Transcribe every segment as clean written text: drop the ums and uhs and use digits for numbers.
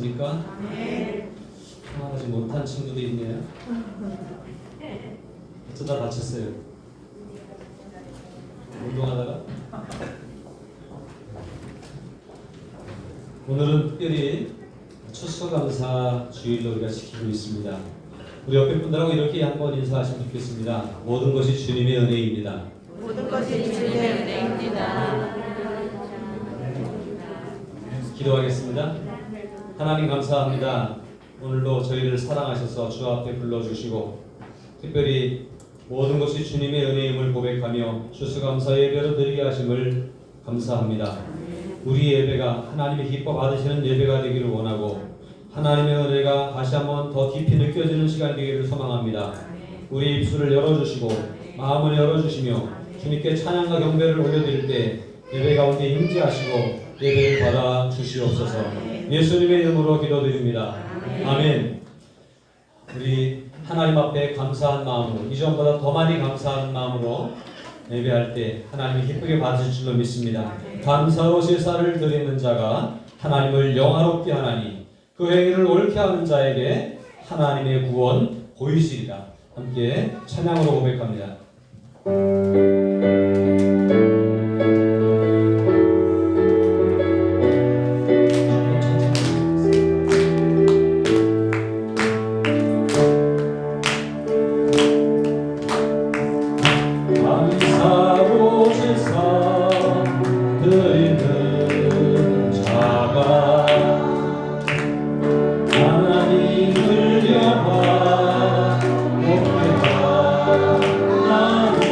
하십니까? 아직 못한 친구도 있네요. 어쩌다 다쳤어요? 운동하다가? 오늘은 특별히 추수감사 주일로 우리가 지키고 있습니다. 우리 옆에 분들하고 이렇게 한번 인사하시면 좋겠습니다. 모든 것이 주님의 은혜입니다. 모든 것이 주님의 은혜입니다. 기도하겠습니다. 하나님 감사합니다. 오늘도 저희를 사랑하셔서 주 앞에 불러주시고 특별히 모든 것이 주님의 은혜임을 고백하며 추수감사 예배로 드리게 하심을 감사합니다. 우리 예배가 하나님의 기뻐 받으시는 예배가 되기를 원하고 하나님의 은혜가 다시 한번 더 깊이 느껴지는 시간이 되기를 소망합니다. 우리 입술을 열어주시고 마음을 열어주시며 주님께 찬양과 경배를 올려드릴 때 예배 가운데 임재하시고 예배를 받아 주시옵소서. 예수님의 이름으로 기도드립니다. 아멘. 우리 하나님 앞에 감사한 마음으로 이전보다 더 많이 감사한 마음으로 예배할 때 하나님이 기쁘게 받으실 줄로 믿습니다. 감사로 제사를 드리는 자가 하나님을 영화롭게 하나니 그 행위를 옳게 하는 자에게 하나님의 구원 보이시리라. 함께 찬양으로 고백합니다. 감사로 제사 드리는 자가 하나님을 영화롭게 하나니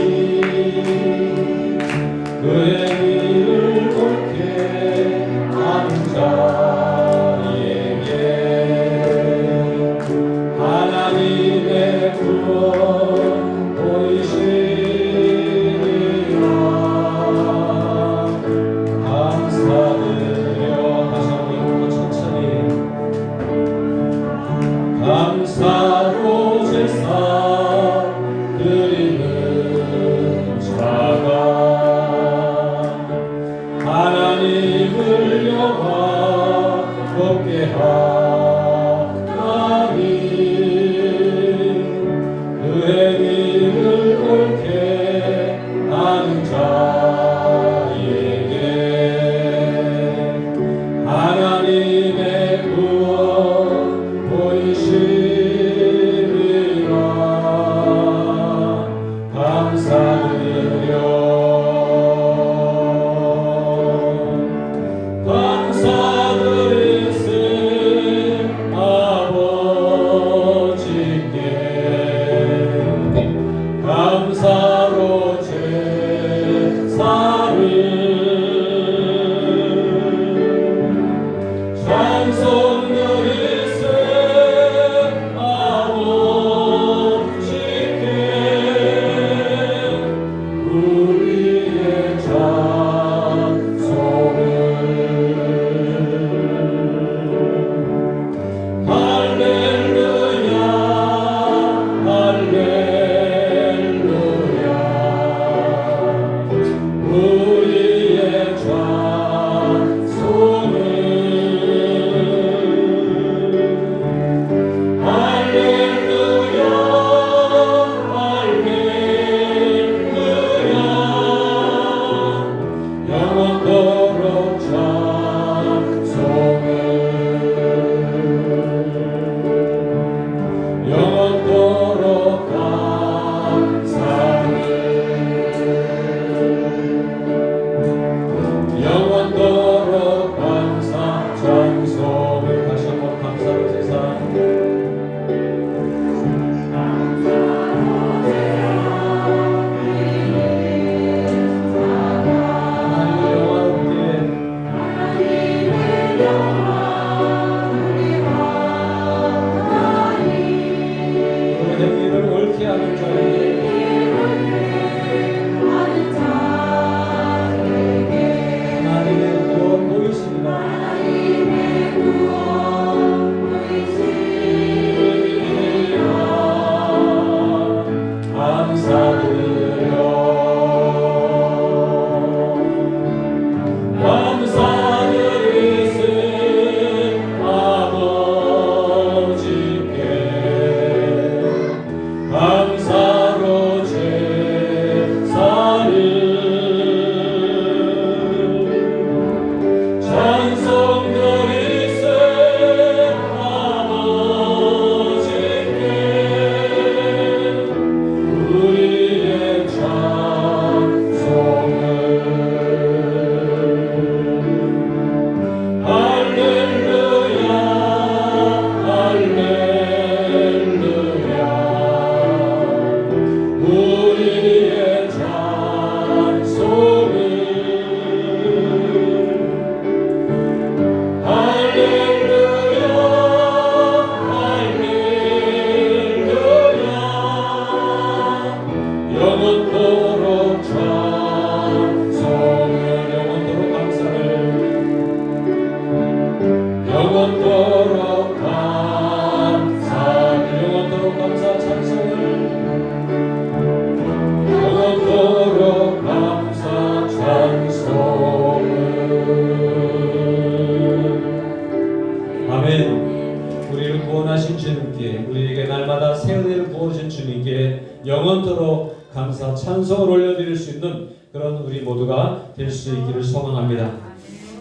우리를 구원하신 주님께, 우리에게 날마다 새 은혜를 부어주신 주님께 영원토록 감사 찬송을 올려드릴 수 있는 그런 우리 모두가 될 수 있기를 소망합니다.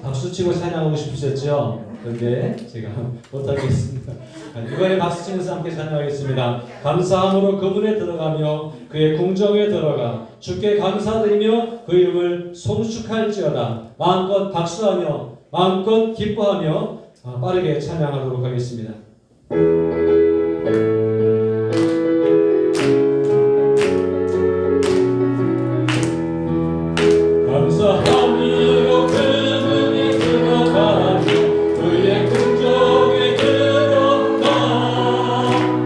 박수치고 찬양하고 싶으셨죠? 그런데 제가 못하겠습니다. 이번에 박수치면서 함께 찬양하겠습니다. 감사함으로 그분에 들어가며 그의 궁정에 들어가 주께 감사드리며 그 이름을 송축할지어다. 마음껏 박수하며 마음껏 기뻐하며 빠르게 찬양하도록 하겠습니다. 감사함으로 그분이 들어가며 그의 궁정에 들어가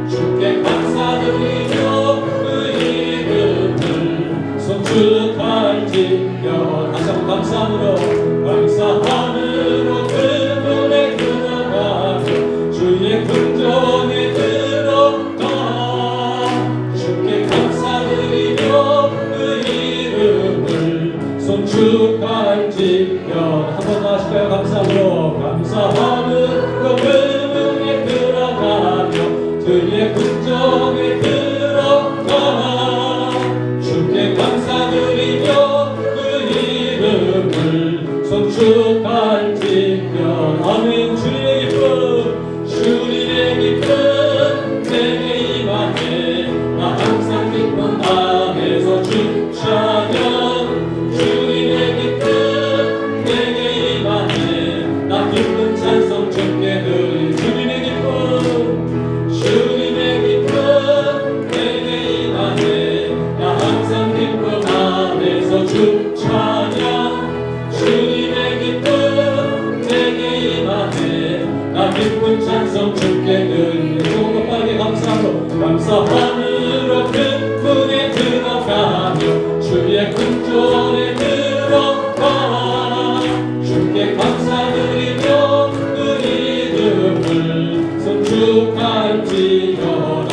주께 감사드리며 그 이름을 송축할지며. 다시 한번 감사함으로 그분에 들어가며 주의 궁정에 들어가 주께 감사드리며 그 이름을 송축할지며. 한 번 더 하실까요? 감사함으로 그분에 들어가며 주의 궁정에 들어가 주께 감사드리며 그 이름을 송축할지며. 아멘. 주님의 기쁨 내게 임하네. 나 항상 기쁨 안에서 주 찬양. 주님의 기쁨 내게 임하네. 나 기쁜 찬송 주께 드리. 주님의 기쁨 내게 임하네. 나 항상 기쁨 안에서 주 찬양. 주님의 기쁨 내게 임하네. 나 기쁜 찬송 주께 드리네. 조금 더 빠르게 감사함으로 그분에 들어가며 주의 궁정에 들어가 주께 감사드리며 그 이름을 송축할지어다.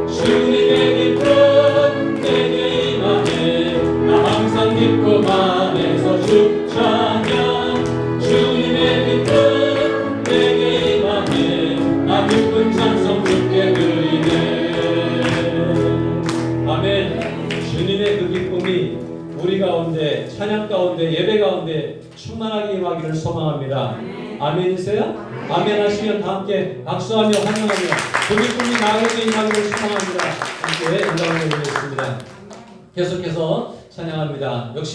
주님의 기쁨 내게 임하네. 나 항상 기쁨 안에서 주 찬양. 주님의 기쁨 내게 임하네. 나 기쁜 찬송 주께 드리네. 아멘. 주님의 그 기쁨이 우리 가운데, 찬양 가운데, 예배 가운데 충만하게 임하기를 소망합니다. 아멘이세요? 아멘 하시면 다 함께 박수하며 환영하며 그 기쁨이 나에게 임하기를 소망합니다. 함께 응답을 드리겠습니다. 계속해서 찬양합니다. 역시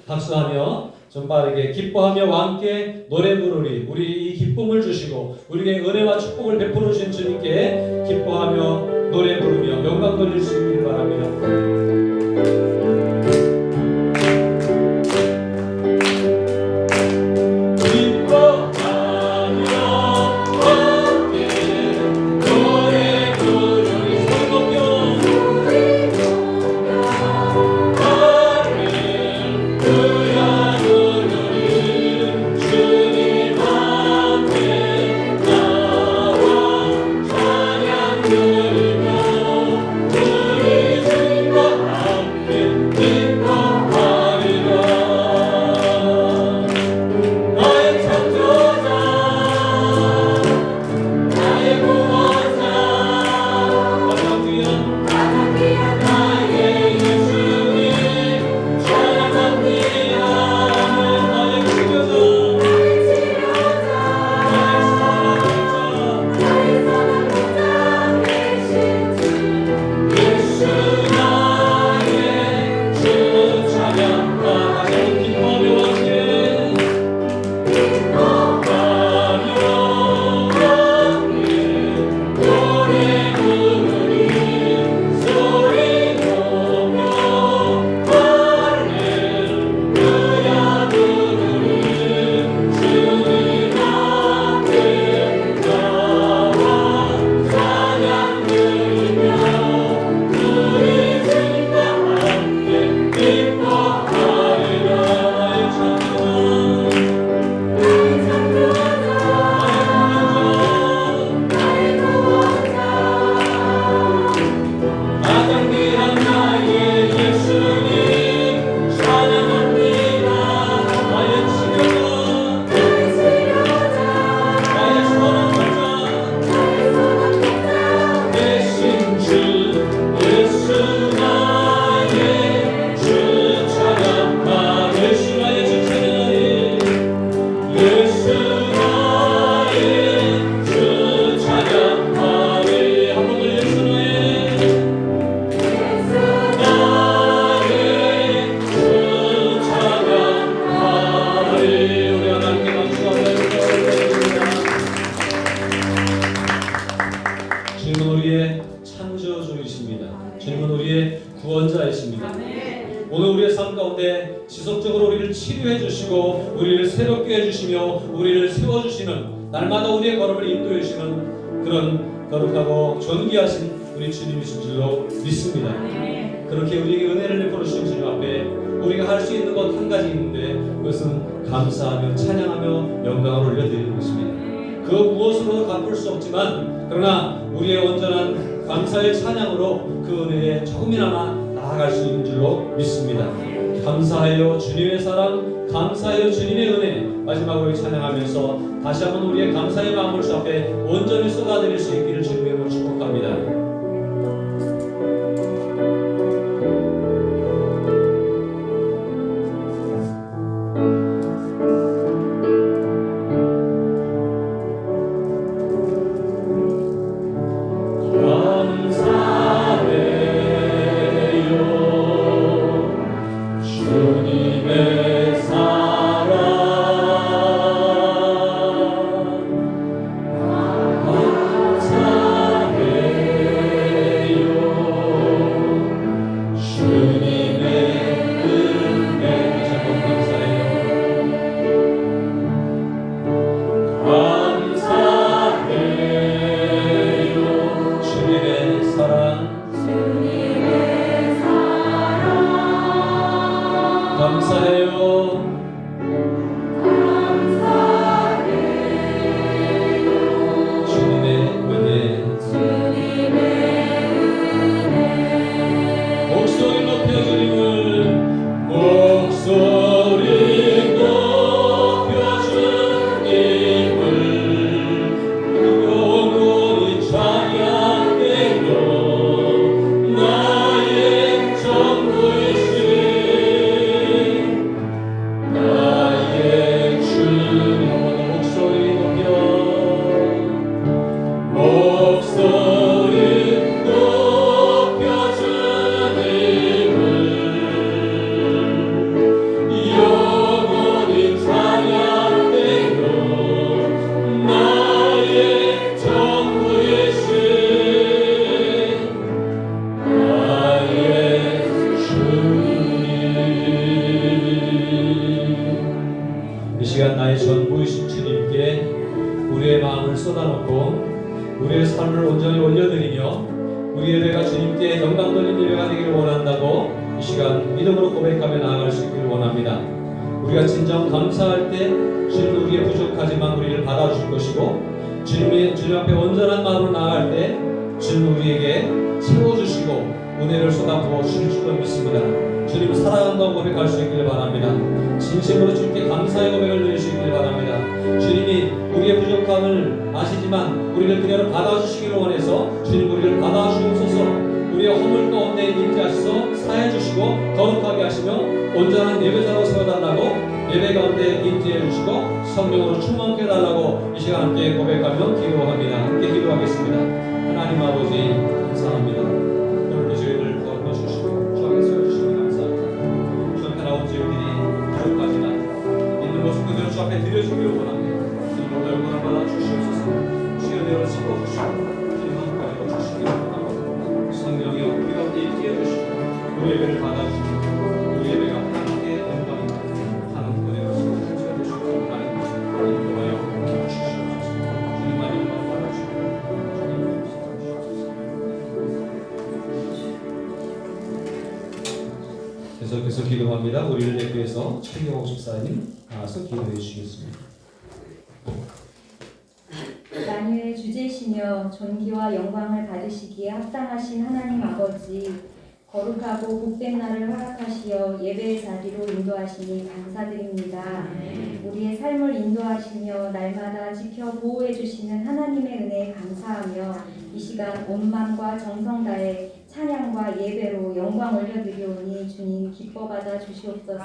박수하며 좀 빠르게 기뻐하며 함께 노래 부르리. 우리 이 기쁨을 주시고 우리에게 은혜와 축복을 베풀어 주신 주님께 기뻐하며 노래 부르며 영광 돌릴 수 있기를 바랍니다. 찬양 들으며 우리 주님과 치유해 주시고 우리를 새롭게 해주시며 우리를 세워주시는, 날마다 우리의 걸음을 인도해 주시는 그런 거룩하고 존귀하신 우리 주님이신 줄로 믿습니다. 그렇게 우리에게 은혜를 베풀어 주신 주님 앞에 우리가 할 수 있는 것 한 가지 있는데, 그것은 감사하며 찬양하며 영광을 올려드리는 것입니다. 그 무엇으로도 갚을 수 없지만, 그러나 우리의 온전한 감사의 찬양으로 그 은혜에 조금이나마 나아갈 수 있는 줄로 믿습니다. 감사해요 주님의 사랑, 감사해요 주님의 은혜. 마지막으로 찬양하면서 다시 한번 우리의 감사의 마음을 주 앞에 온전히 쏟아드릴 수 있기를 주님의 이름으로 축복합니다. 우리의 마음을 쏟아놓고 우리의 삶을 온전히 올려드리며 우리 예배가 주님께 영광 돌린 예배가 되기를 원한다고 이 시간 믿음으로 고백하며 나아갈 수 있기를 원합니다. 우리가 진정 감사할 때 주님은 우리의 부족하지만 우리를 받아주실 것이고, 주님 앞에 온전한 마음으로 나아갈 때 주님은 우리에게 채워주시고 은혜를 쏟아부어 주실 줄로 믿습니다. 주님 사랑한다고 고백할 수 있기를 바랍니다. 진심으로 주님께 감사의 고백을 드릴 수 있기를 바랍니다. 주님이 우리의 부족함을 아시지만 우리를 그대로 받아주시기를 원해서 주님 우리를 받아주옵소서. 우리의 허물 가운데 임재하셔서 사해주시고 거룩하게 하시며 온전한 예배자로 세워달라고, 예배 가운데 임재해 주시고 성령으로 충만케 해달라고 이 시간 함께 고백하며 기도합니다. 함께 기도하겠습니다. 하나님 아버지 감사합니다. 오늘도 저희를 거룩해 주시고 주 앞에 세워주시니 감사합니다. 주 앞에 나온 저희들이 부족하지만 있는 모습 그대로 주 앞에 드려주기를 원합니다. 주님 오늘 영광을 받아주시옵소서. 주의 은혜를 쏟아주시고 주님 함께 해주시기를 원합니다. 성령이 우리 가운데 임재해 주시고 우리 예배를 받아주시고 우리 예배가 하나님께 영광입니다. 하나님 그대로서 통치가 되시고 하나님 인도하여 주시옵소서. 주님만 영광 받아주시고 주님 계속해서 기도합니다. 우리를 대표해서 최경옥 집사님 나와서 기도해 주시겠습니다. 만유의 주제시며 존귀와 영광을 받으시기에 합당하신 하나님 아버지, 거룩하고 복된 날을 허락하시어 예배의 자리로 인도하시니 감사드립니다. 우리의 삶을 인도하시며 날마다 지켜 보호해 주시는 하나님의 은혜에 감사하며 이 시간 온 마음과 정성 다해 찬양과 예배로 영광 올려드리오니 주님 기뻐 받아 주시옵소서.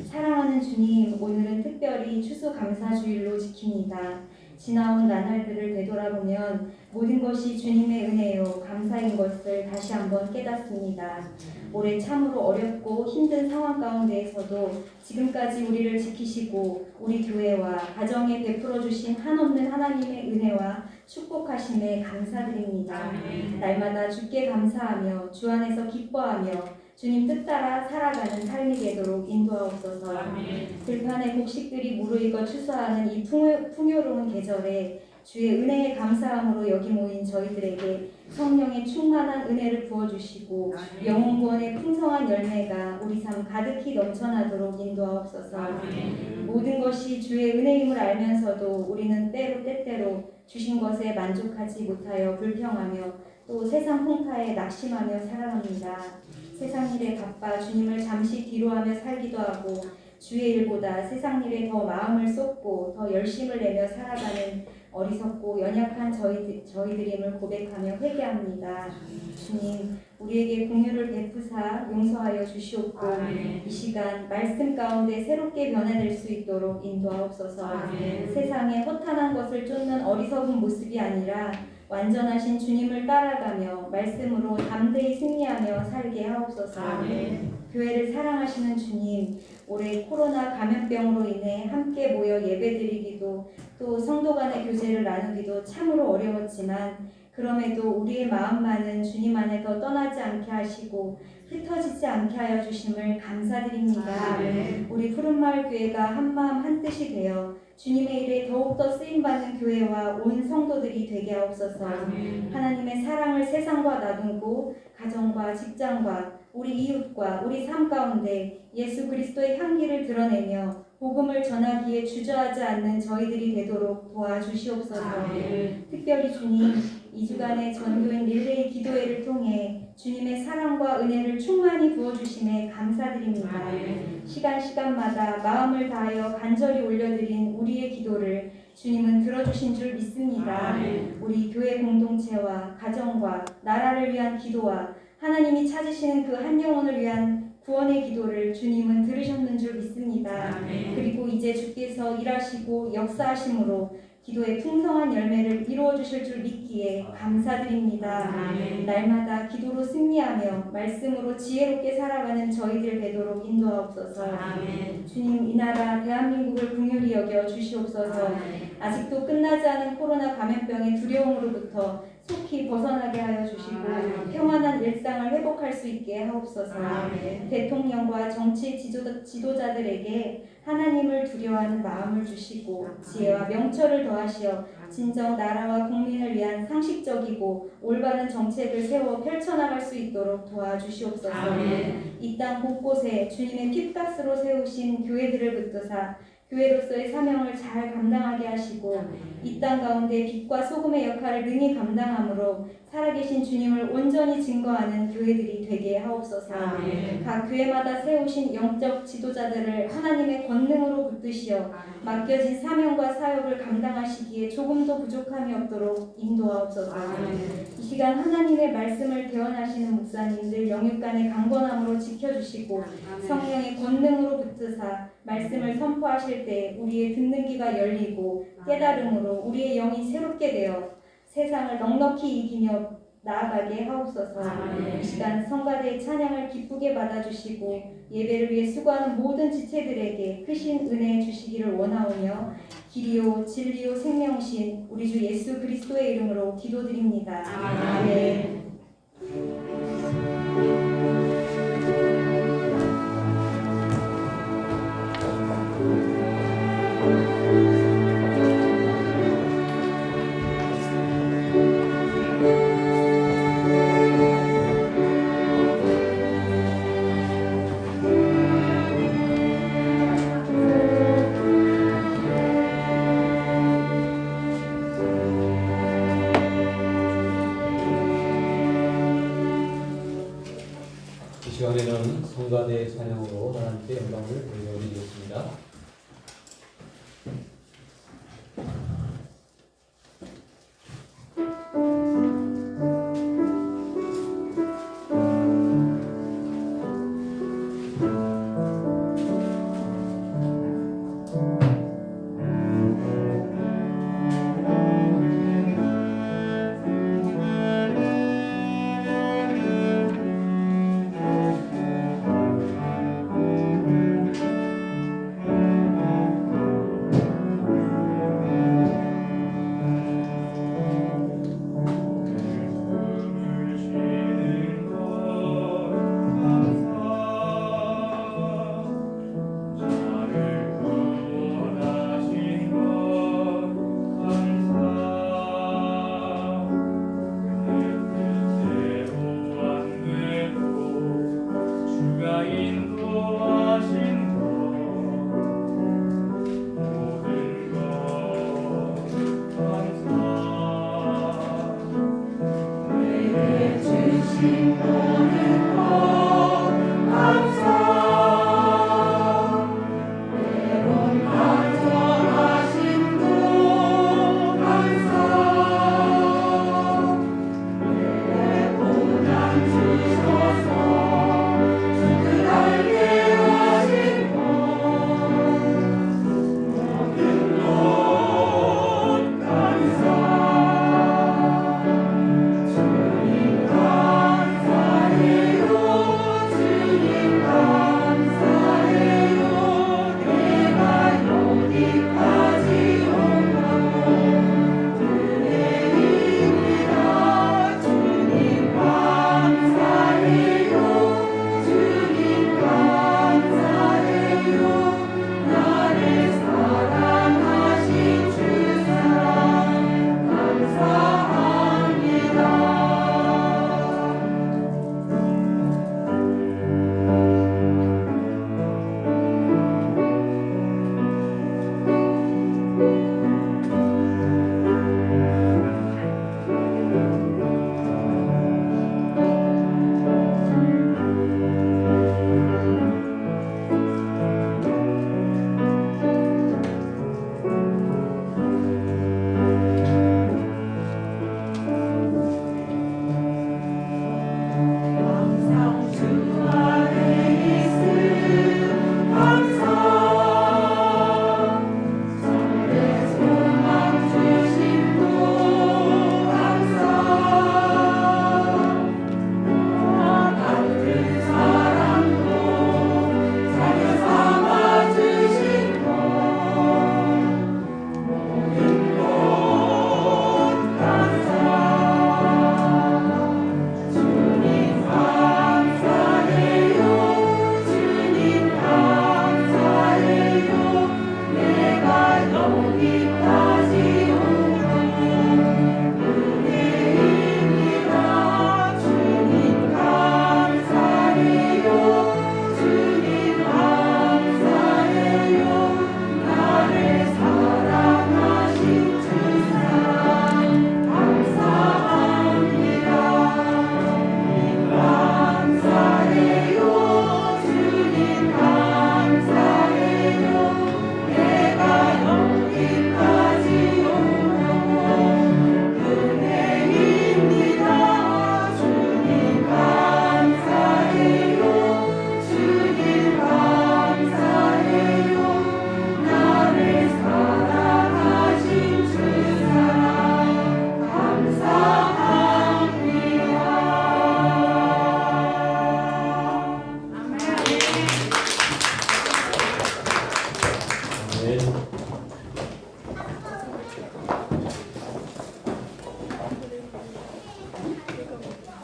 사랑하는 주님, 오늘은 특별히 추수감사주일로 지킵니다. 지나온 나날들을 되돌아보면 모든 것이 주님의 은혜요 감사인 것을 다시 한번 깨닫습니다. 올해 참으로 어렵고 힘든 상황 가운데에서도 지금까지 우리를 지키시고 우리 교회와 가정에 베풀어 주신 한없는 하나님의 은혜와 축복하심에 감사드립니다. 날마다 주께 감사하며 주 안에서 기뻐하며 주님 뜻 따라 살아가는 삶이 되도록 인도하옵소서. 들판의 곡식들이 무르익어 추수하는 이 풍요로운 계절에 주의 은혜에 감사함으로 여기 모인 저희들에게 성령의 충만한 은혜를 부어주시고 영혼구원의 풍성한 열매가 우리 삶 가득히 넘쳐나도록 인도하옵소서. 모든 것이 주의 은혜임을 알면서도 우리는 때때로 주신 것에 만족하지 못하여 불평하며 또 세상 풍파에 낙심하며 살아갑니다. 세상 일에 바빠 주님을 잠시 뒤로하며 살기도 하고 주의 일보다 세상 일에 더 마음을 쏟고 더 열심을 내며 살아가는 어리석고 연약한 저희들임을 고백하며 회개합니다. 주님, 우리에게 공유를 베푸사 용서하여 주시옵고 이 시간 말씀 가운데 새롭게 변화될 수 있도록 인도하옵소서. 세상에 허탄한 것을 쫓는 어리석은 모습이 아니라 완전하신 주님을 따라가며 말씀으로 담대히 승리하며 살게 하옵소서. 교회를 사랑하시는 주님, 올해 코로나 감염병으로 인해 함께 모여 예배드리기도 또 성도 간의 교제를 나누기도 참으로 어려웠지만 그럼에도 우리의 마음만은 주님 안에 더 떠나지 않게 하시고 흩어지지 않게 하여 주심을 감사드립니다. 우리 푸른마을 교회가 한마음 한뜻이 되어 주님의 일에 더욱더 쓰임받는 교회와 온 성도들이 되게 하옵소서. 하나님의 사랑을 세상과 나누고 가정과 직장과 우리 이웃과 우리 삶 가운데 예수 그리스도의 향기를 드러내며 복음을 전하기에 주저하지 않는 저희들이 되도록 도와주시옵소서. 특별히 주님, 2주간의 전교인 릴레이 기도회를 통해 주님의 사랑과 은혜를 충만히 부어주심에 감사드립니다. 시간마다 마음을 다하여 간절히 올려드린 우리의 기도를 주님은 들어주신 줄 믿습니다. 우리 교회 공동체와 가정과 나라를 위한 기도와 하나님이 찾으시는 그 한 영혼을 위한 구원의 기도를 주님은 들으셨는 줄 믿습니다. 그리고 이제 주께서 일하시고 역사하심으로 기도의 풍성한 열매를 이루어 주실 줄 믿기에 감사드립니다. 날마다 기도로 승리하며 말씀으로 지혜롭게 살아가는 저희들 되도록 인도하옵소서. 주님, 이 나라 대한민국을 긍휼히 여겨 주시옵소서. 아직도 끝나지 않은 코로나 감염병의 두려움으로부터 속히 벗어나게 하여 주시고 평안한 일상을 회복할 수 있게 하옵소서. 대통령과 정치 지도자들에게 하나님을 두려워하는 마음을 주시고 지혜와 명철을 더하시어 진정 나라와 국민을 위한 상식적이고 올바른 정책을 세워 펼쳐나갈 수 있도록 도와주시옵소서. 이 땅 곳곳에 주님의 핏값으로 세우신 교회들을 붙드사 교회로서의 사명을 잘 감당하게 하시고 이 땅 가운데 빛과 소금의 역할을 능히 감당함으로 살아계신 주님을 온전히 증거하는 교회들이 되게 하옵소서. 각 교회마다 세우신 영적 지도자들을 하나님의 권능으로 붙드시어 맡겨진 사명과 사역을 감당하시기에 조금도 부족함이 없도록 인도하옵소서. 이 시간 하나님의 말씀을 대언하시는 목사님들 영육간의 강건함으로 지켜주시고 성령의 권능으로 붙드사 말씀을 선포하실 때 우리의 듣는 귀가 열리고 깨달음으로 우리의 영이 새롭게 되어 세상을 넉넉히 이기며 나아가게 하옵소서. 이 시간 성가대의 찬양을 기쁘게 받아주시고 예배를 위해 수고하는 모든 지체들에게 크신 은혜 주시기를 원하오며 길이요 진리요 생명신 우리 주 예수 그리스도의 이름으로 기도드립니다. 아멘. 이 시간에는 성가대 찬양으로 하나님께 영광을 돌려드리겠습니다.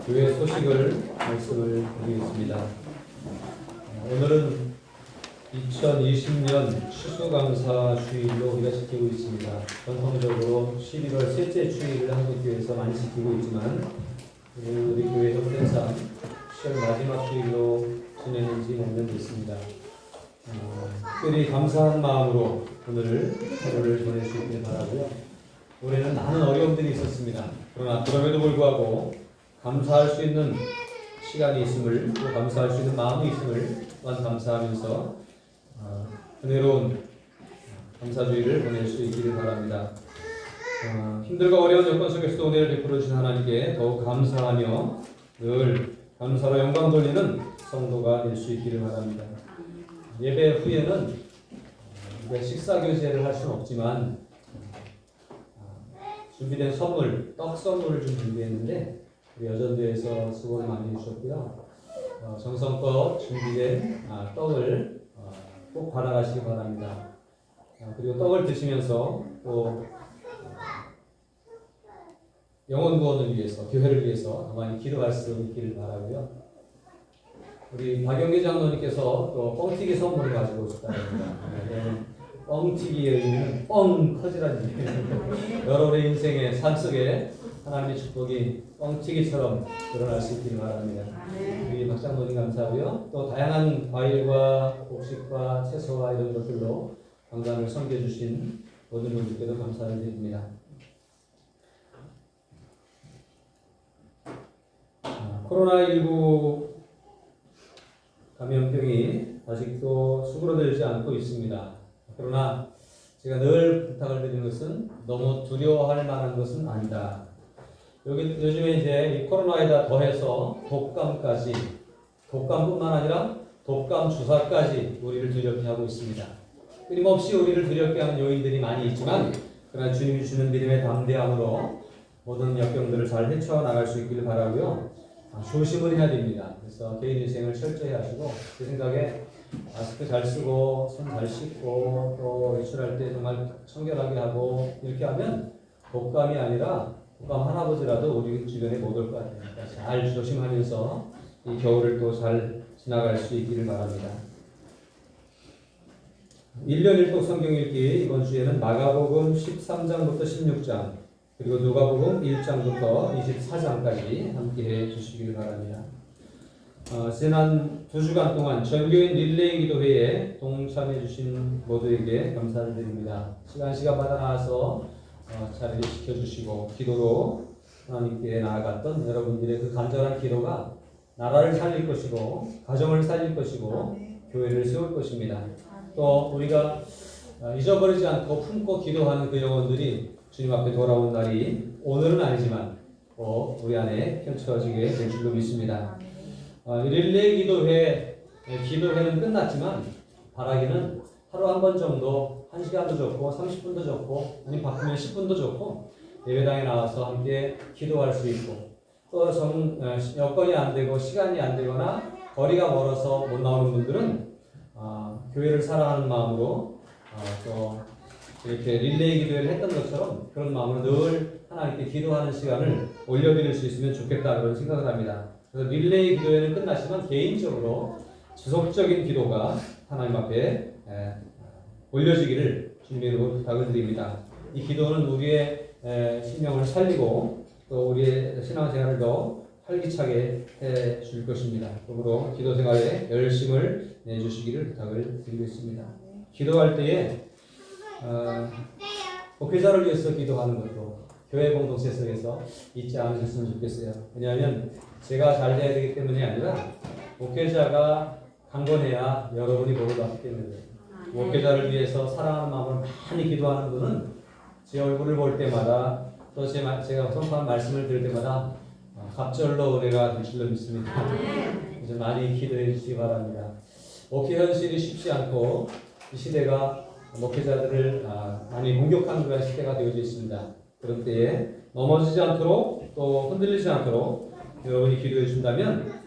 교회 소식을 말씀을 드리겠습니다. 오늘은 2020년 추수감사 주일로 우리가 지키고 있습니다. 전통적으로 11월 셋째 주일을 한국교회에서 많이 지키고 있지만 우리 교회 형편상 10월 마지막 주일로 지내는 지 몇 년 됐습니다. 특별히 감사한 마음으로 오늘 하루를 보낼 수 있길 바라고요. 올해는 많은 어려움들이 있었습니다. 그러나 그럼에도 불구하고 감사할 수 있는 시간이 있음을, 또 감사할 수 있는 마음이 있음을 또한 감사하면서 은혜로운 감사주의를 보낼 수 있기를 바랍니다. 힘들고 어려운 여건 속에서도 은혜를 베풀어 주신 하나님께 더욱 감사하며 늘 감사로 영광 돌리는 성도가 될 수 있기를 바랍니다. 예배 후에는 우리가 식사 교제를 할 수는 없지만 준비된 선물, 떡 선물을 좀 준비했는데 우리 여전도에서 수고를 많이 해주셨고요. 정성껏 준비된 떡을 꼭 받아가시기 바랍니다. 그리고 떡을 드시면서 또 영혼 구원을 위해서, 교회를 위해서 가만히 기도할 수 있기를 바라고요. 우리 박영기 장로님께서 또 뻥튀기 선물을 가지고 오셨다고 합니다. 뻥튀기의 의미는 뻥 터지라는 의미입니다. 여러분의 인생의 삶 속에 하나님의 축복이 뻥튀기처럼 드러날 수 있기를 바랍니다. 우리 박 장로님 감사하고요. 또 다양한 과일과 곡식과 채소와 이런 것들로 강단을 섬겨주신 모든 분들께도 감사를 드립니다. 코로나19 감염병이 아직도 수그러들지 않고 있습니다. 그러나 제가 늘 부탁을 드리는 것은 너무 두려워할 만한 것은 아니다. 요즘에 이제 이 코로나에다 더해서 독감뿐만 아니라 독감 주사까지 우리를 두렵게 하고 있습니다. 끊임없이 우리를 두렵게 하는 요인들이 많이 있지만 그러나 주님이 주는 믿음의 담대함으로 모든 역경들을 잘 헤쳐나갈 수 있기를 바라고요. 조심을 해야 됩니다. 그래서 개인 인생을 철저히 하시고 제 생각에 마스크 잘 쓰고 손 잘 씻고 또 외출할 때 정말 청결하게 하고 이렇게 하면 독감이 아니라 독감 할아버지라도 우리 주변에 못 올 것 같아요. 그러니까 잘 조심하면서 이 겨울을 또 잘 지나갈 수 있기를 바랍니다. 1년 1독 성경 읽기 이번 주에는 마가복음 13장부터 16장 그리고 누가복음 1장부터 24장까지 함께 해 주시기를 바랍니다. 지난 2주간 동안 전교인 릴레이 기도회에 동참해 주신 모두에게 감사를 드립니다. 시간마다 나와서 자리를 지켜주시고 기도로 하나님께 나아갔던 여러분들의 그 간절한 기도가 나라를 살릴 것이고 가정을 살릴 것이고 교회를 세울 것입니다. 또 우리가 잊어버리지 않고 품고 기도하는 그 영혼들이 주님 앞에 돌아온 날이 오늘은 아니지만 우리 안에 펼쳐지게 될 줄로 믿습니다. 릴레이 기도회는 끝났지만 바라기는 하루 한 번 정도 1시간도 좋고 30분도 좋고 아니면 바꾸면 10분도 좋고 예배당에 나와서 함께 기도할 수 있고 또 여건이 안 되고 시간이 안 되거나 거리가 멀어서 못 나오는 분들은 교회를 사랑하는 마음으로 또 이렇게 릴레이 기도회를 했던 것처럼 그런 마음으로 늘 하나님께 기도하는 시간을 올려드릴 수 있으면 좋겠다 그런 생각을 합니다. 그래서 릴레이 기도회는 끝났지만 개인적으로 지속적인 기도가 하나님 앞에 올려지기를 주님의 이름으로 부탁을 드립니다. 이 기도는 우리의 신명을 살리고 또 우리의 신앙생활을 더 활기차게 해줄 것입니다. 그러므로 기도 생활에 열심을 내주시기를 부탁을 드리겠습니다. 기도할 때에 목회자를 위해서 기도하는 것도 교회 공동체 속에서 잊지 않으셨으면 좋겠어요. 왜냐하면 제가 잘 돼야 되기 때문이 아니라 목회자가 강건해야 여러분이 복을 받기 때문에 목회자를 위해서 사랑하는 마음을 많이 기도하는 분은 제 얼굴을 볼 때마다 또 제가 선포한 말씀을 들을 때마다 갑절로 은혜가 될 줄로 믿습니다. 그래서 많이 기도해 주시기 바랍니다. 목회 현실이 쉽지 않고 이 시대가 목회자들을 많이 공격하는 그런 시대가 되어져 있습니다. 그런 때에 넘어지지 않도록 또 흔들리지 않도록 여러분이 기도해 준다면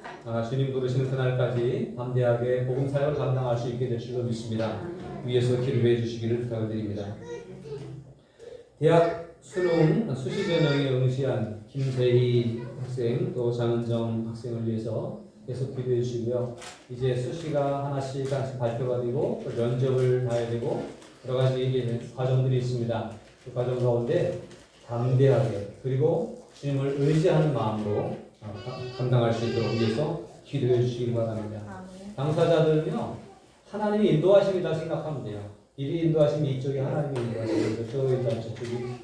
주님 부르시는 그날까지 담대하게 복음 사역을 감당할 수 있게 될 줄로 믿습니다. 위에서 기도해 주시기를 부탁드립니다. 대학 수능 수시 전형의 응시 성시한 김재희 학생 또 장은정 학생을 위해서 계속 기도해 주시고요. 이제 수시가 하나씩 발표가 되고 또 면접을 봐야 되고 여러 가지 과정들이 있습니다. 그 과정 가운데 담대하게 그리고 주님을 의지하는 마음으로 감당할 수 있도록 위해서 기도해 주시기 바랍니다. 당사자들은요 하나님의 인도하심이다 생각하면 돼요. 이리 인도하심이 이쪽이 하나님의 인도하심이고 저쪽이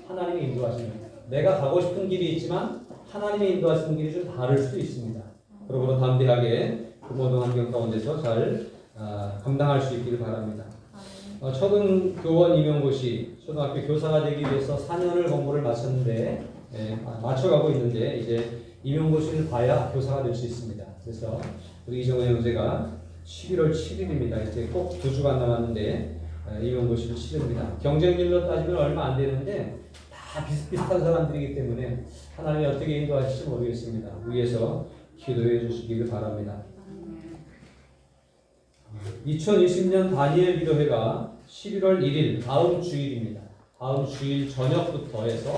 하나님의 인도하심이에요. 내가 가고 싶은 길이 있지만 하나님의 인도하시는 길이 좀 다를 수도 있습니다. 그러므로 담대하게 그 모든 환경 가운데서 잘 감당할 수 있기를 바랍니다. 초등교원 임용고시 초등학교 교사가 되기 위해서 4년을 공부를 마쳤는데 맞춰가고 있는데 이제 임용고시를 봐야 교사가 될 수 있습니다. 그래서 우리 이정은 형제가 11월 7일입니다. 이제 꼭 2주간 남았는데 임용고시를 치릅니다. 경쟁률로 따지면 얼마 안 되는데 다 비슷비슷한 사람들이기 때문에 하나님이 어떻게 인도하실지 모르겠습니다. 위에서 기도해 주시기를 바랍니다. 2020년 다니엘 기도회가 11월 1일 다음 주일입니다. 다음 주일 저녁부터 해서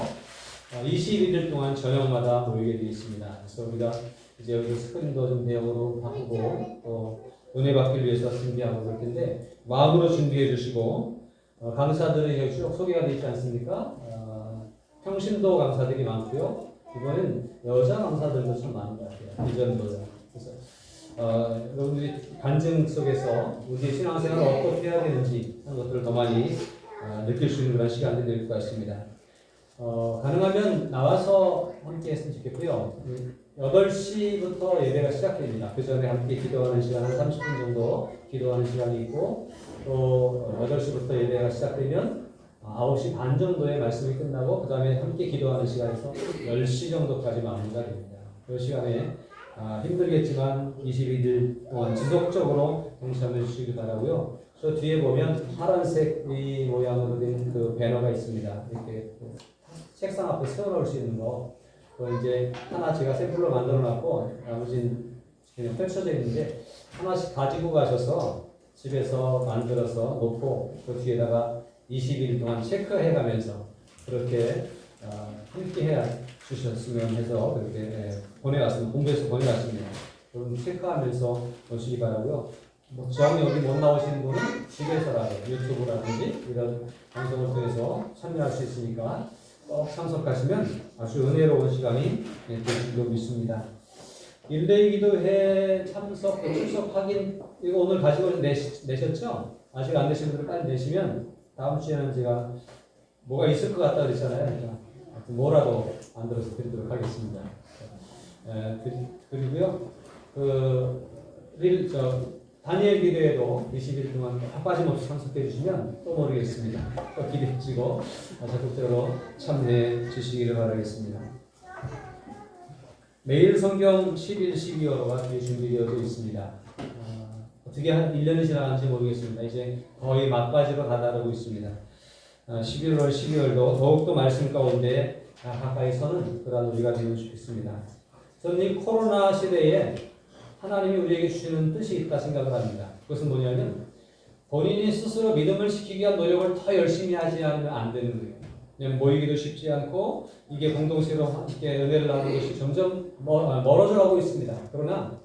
21일 동안 저녁마다 모이게 되어 있습니다. 그래서 우리가 이제 여기 스크린도 좀 대형으로 바꾸고 또 은혜 받기를 위해서 준비하고 그럴 텐데 마음으로 준비해 주시고 강사들이 쭉 소개가 되어 있지 않습니까? 평신도 강사들이 많고요. 이번엔 여자 강사들도 참 많은 것 같아요. 이전보다. 그래서 여러분들이 간증 속에서 우리의 신앙생활을 어떻게 해야 되는지 하는 것들을 더 많이 느낄 수 있는 그런 시간이 될 것 같습니다. 가능하면 나와서 함께 했으면 좋겠고요. 8시부터 예배가 시작됩니다. 그 전에 함께 기도하는 시간 한 30분 정도 기도하는 시간이 있고 또 8시부터 예배가 시작되면 9시 반 정도에 말씀이 끝나고 그 다음에 함께 기도하는 시간에서 10시 정도까지 마무리가 됩니다. 그 시간에 힘들겠지만 22일 동안 지속적으로 동참해 주시기 바라고요. 저 뒤에 보면 파란색 이 모양으로 된 그 배너가 있습니다. 이렇게 책상 앞에 세워놓을 수 있는 거. 이제 하나 제가 샘플로 만들어 놨고 나머지는 그냥 펼쳐져 있는데 하나씩 가지고 가셔서 집에서 만들어서 놓고 그 뒤에다가 20일 동안 체크해 가면서 그렇게 함께 해 주셨으면 해서 그렇게 보내왔습니다. 공부해서 보내왔습니다. 여러분 체크하면서 보시기 바라고요. 저항 여기 못 나오시는 분은 집에서라도 유튜브라든지 이런 방송을 통해서 참여할 수 있으니까 꼭 참석하시면 아주 은혜로운 시간이 될 줄로 믿습니다. 일대일 기도회 참석, 출석 확인 이거 오늘 가지고 내셨죠? 아직 안 내신 분들 빨리 내시면 다음 주에는 제가 뭐가 있을 것 같다 그랬잖아요. 그러니까 뭐라도 만들어서 드리도록 하겠습니다. 그리고요, 다니엘 기도에도 20일 동안 빠짐없이 참석해 주시면 또 모르겠습니다. 또 기대해 주시고 적극적으로 참여해 주시기를 바라겠습니다. 매일 성경 11, 12월호가 준비되어져 있습니다. 어떻게 한 1년이 지나간지 모르겠습니다. 이제 거의 막바지로 다다르고 있습니다. 11월, 12월도 더욱더 말씀 가운데 가까이 서는 그런 우리가 되면 좋겠습니다. 저는 이 코로나 시대에 하나님이 우리에게 주시는 뜻이 있다 생각을 합니다. 그것은 뭐냐면 본인이 스스로 믿음을 지키기 위한 노력을 더 열심히 하지 않으면 안 되는 거예요. 그냥 모이기도 쉽지 않고 이게 공동체로 함께 은혜를 나누는 것이 점점 멀어져 가고 있습니다. 그러나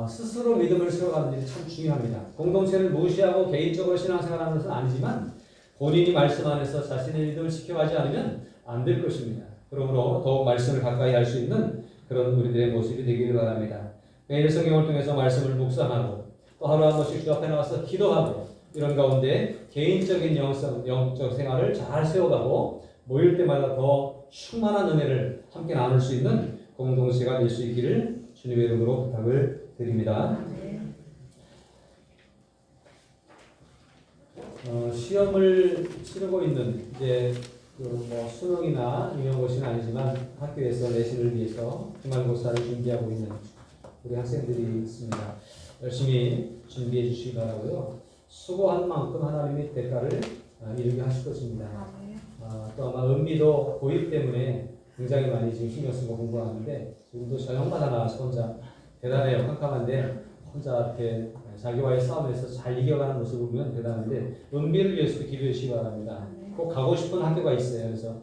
스스로 믿음을 세워가는 일이 참 중요합니다. 공동체를 무시하고 개인적으로 신앙생활하는 것은 아니지만 본인이 말씀 안에서 자신의 믿음을 지켜가지 않으면 안 될 것입니다. 그러므로 더욱 말씀을 가까이 할 수 있는 그런 우리들의 모습이 되기를 바랍니다. 매일 성경을 통해서 말씀을 묵상하고 또 하루 한 번씩 주 앞에 나와서 기도하고 이런 가운데 개인적인 영적 생활을 잘 세워가고 모일 때마다 더 충만한 은혜를 함께 나눌 수 있는 공동체가 될 수 있기를 주님의 이름으로 부탁을 드립니다. 시험을 치르고 있는 이제 수능이나 임용고시는 아니지만 학교에서 내신을 위해서 기말고사를 준비하고 있는 우리 학생들이 있습니다. 열심히 준비해 주시기 바라고요. 수고한 만큼 하나님이 대가를 이루게 하실 것입니다. 또 아마 은비도 고1 때문에 굉장히 많이 지금 신경 쓰고 공부하는데 지금도 저녁마다 나와서 혼자 대단해요. 깜깜한데 혼자 이렇게 자기와의 싸움에서 잘 이겨가는 모습을 보면 대단한데 은비를 위해서도 기도해 주시기 바랍니다. 꼭 가고 싶은 학교가 있어요. 그래서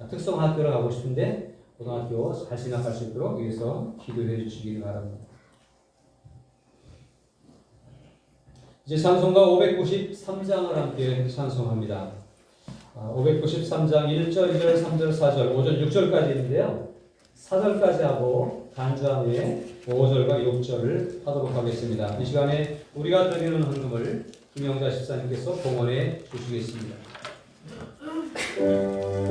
특성 학교를 가고 싶은데 고등학교 잘 진학할 수 있도록 위해서 기도해 주시기 바랍니다. 이제 찬송가 593장을 함께 찬송합니다. 593장 1절, 2절, 3절, 4절, 5절, 6절까지 있는데요. 4절까지 하고 간주한 후에 5절과 6절을 하도록 하겠습니다. 이 시간에 우리가 드리는 헌금을 김영자 집사님께서 봉헌해 주시겠습니다. 우리 길로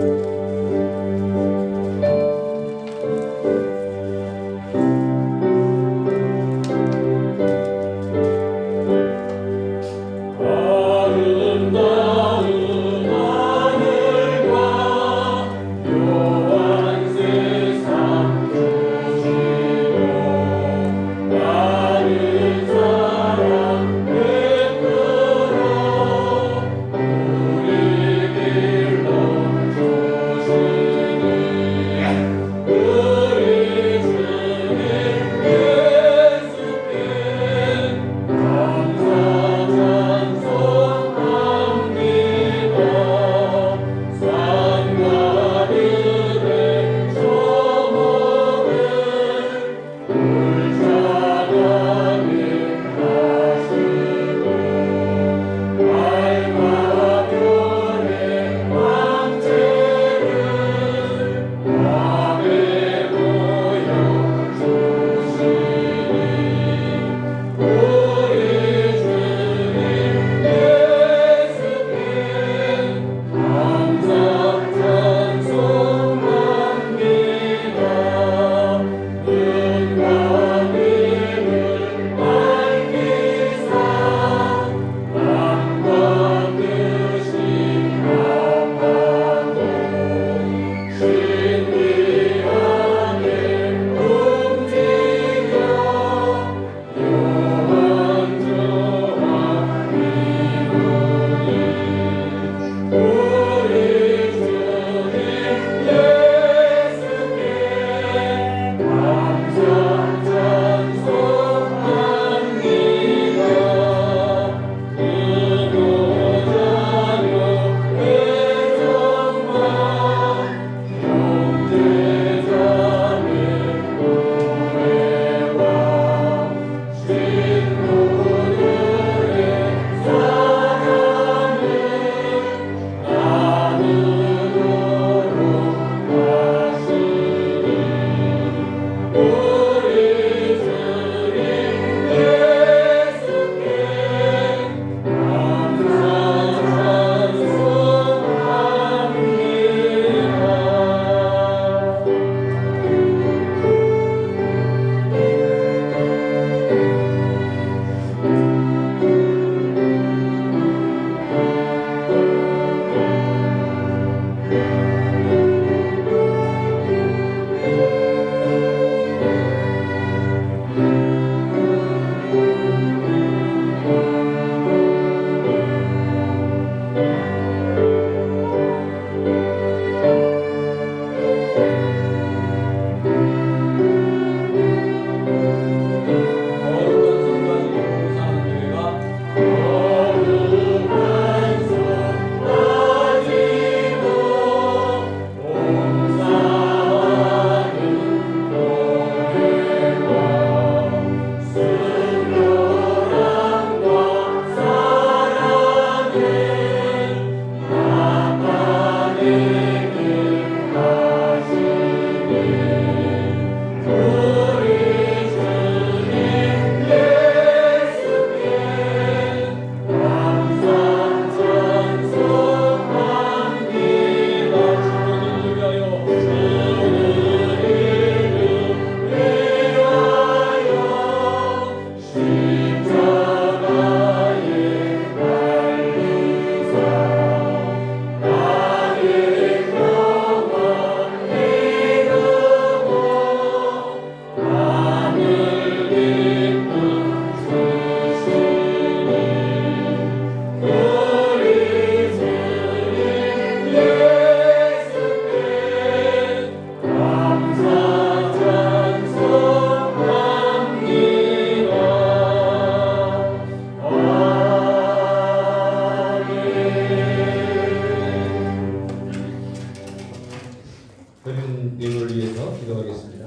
위해서 기도하겠습니다.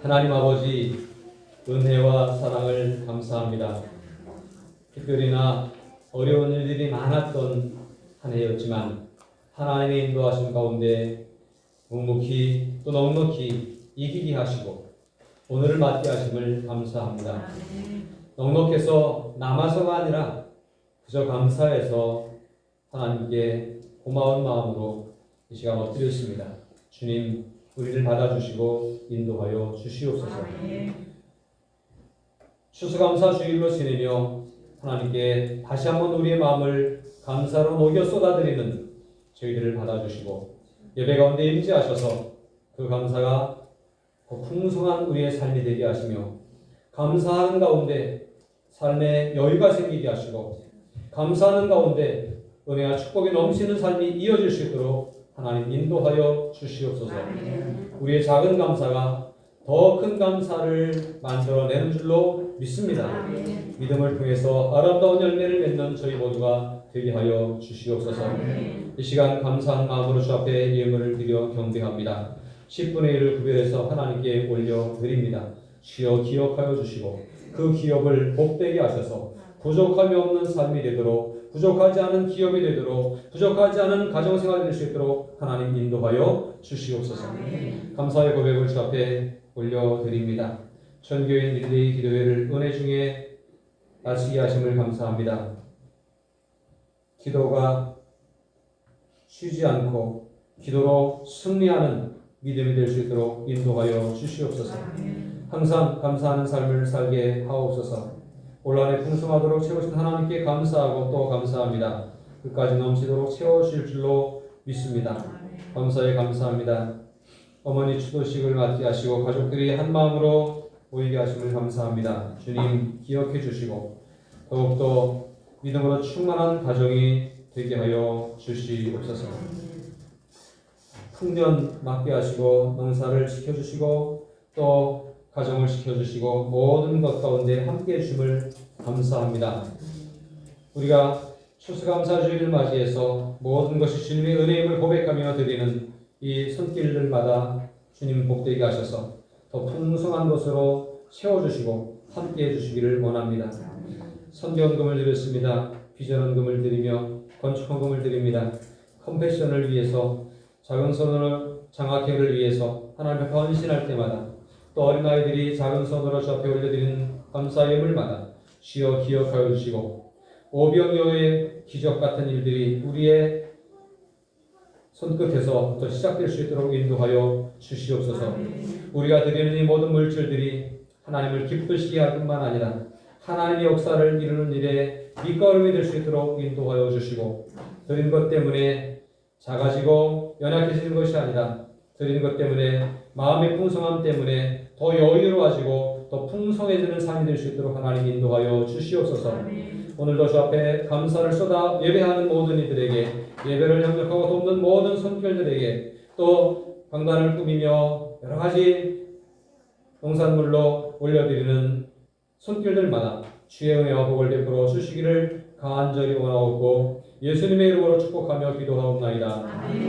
하나님 아버지, 은혜와 사랑을 감사합니다. 특별히나 어려운 일들이 많았던 한 해였지만 하나님의 인도하심 가운데 묵묵히 또 넉넉히 이기게 하시고 오늘을 맞게 하심을 감사합니다. 넉넉해서 남아서가 아니라 그저 감사해서 하나님께 고마운 마음으로 이 시간 엎드렸습니다. 주님, 우리를 받아주시고 인도하여 주시옵소서. 추수감사 주일로 지내며 하나님께 다시 한번 우리의 마음을 감사로 녹여 쏟아드리는 저희들을 받아주시고 예배 가운데 임재하셔서 그 감사가 풍성한 우리의 삶이 되게 하시며 감사하는 가운데 삶에 여유가 생기게 하시고 감사하는 가운데 은혜와 축복이 넘치는 삶이 이어질 수 있도록 하나님 인도하여 주시옵소서. 우리의 작은 감사가 더 큰 감사를 만들어내는 줄로 믿습니다. 믿음을 통해서 아름다운 열매를 맺는 저희 모두가 되게 하여 주시옵소서. 이 시간 감사한 마음으로 주 앞에 예물을 드려 경배합니다. 10분의 1을 구별해서 하나님께 올려드립니다. 주여 기억하여 주시고 그 기업을 복되게 하셔서 부족함이 없는 삶이 되도록 부족하지 않은 기업이 되도록 부족하지 않은 가정생활이 될 수 있도록 하나님 인도하여 주시옵소서. 감사의 고백을 주 앞에 올려드립니다. 전교인 릴레이 기도회를 은혜 중에 마치게 하심을 감사합니다. 기도가 쉬지 않고 기도로 승리하는 믿음이 될 수 있도록 인도하여 주시옵소서. 항상 감사하는 삶을 살게 하옵소서. 올 한해 풍성하도록 채우신 하나님께 감사하고 또 감사합니다. 끝까지 넘치도록 채워주실 줄로 믿습니다. 감사에 감사합니다. 어머니 추도식을 맞게 하시고 가족들이 한 마음으로 모이게 하심을 감사합니다. 주님 기억해 주시고 더욱더 믿음으로 충만한 가정이 되게 하여 주시옵소서. 풍년 맞게 하시고 농사를 지켜주시고 또 가정을 지켜주시고 모든 것 가운데 함께 해주심을 감사합니다. 우리가 추수감사주일을 맞이해서 모든 것이 주님의 은혜임을 고백하며 드리는 이 손길들마다 주님 복되게 하셔서 더 풍성한 것으로 채워주시고 함께 해주시기를 원합니다. 선교헌금을 드렸습니다. 비전헌금을 드리며 건축헌금을 드립니다. 컴패션을 위해서 작은 손으로 장학회를 위해서 하나님 앞에 헌신할 때마다 또 어린아이들이 작은 손으로 주 앞에 올려드리는 감사 예물마다 주여 기억하여 주시고 오병이어의 기적 같은 일들이 우리의 손끝에서부터 시작될 수 있도록 인도하여 주시옵소서. 우리가 드리는 이 모든 물질들이 하나님을 기쁘시게 할 뿐만 아니라 하나님의 역사를 이루는 일에 밑거름이 될 수 있도록 인도하여 주시고 드린 것 때문에 작아지고 연약해지는 것이 아니라 드린 것 때문에 마음의 풍성함 때문에 더 여유로워지고 더 풍성해지는 삶이 될 수 있도록 하나님 인도하여 주시옵소서. 오늘도 주 앞에 감사를 쏟아 예배하는 모든 이들에게 예배를 협력하고 돕는 모든 손길들에게 또 강단을 꾸미며 여러 가지 농산물로 올려드리는 손길들마다 주의 은혜와 복을 베풀어 주시기를 간절히 원하옵고 예수님의 이름으로 축복하며 기도하옵나이다.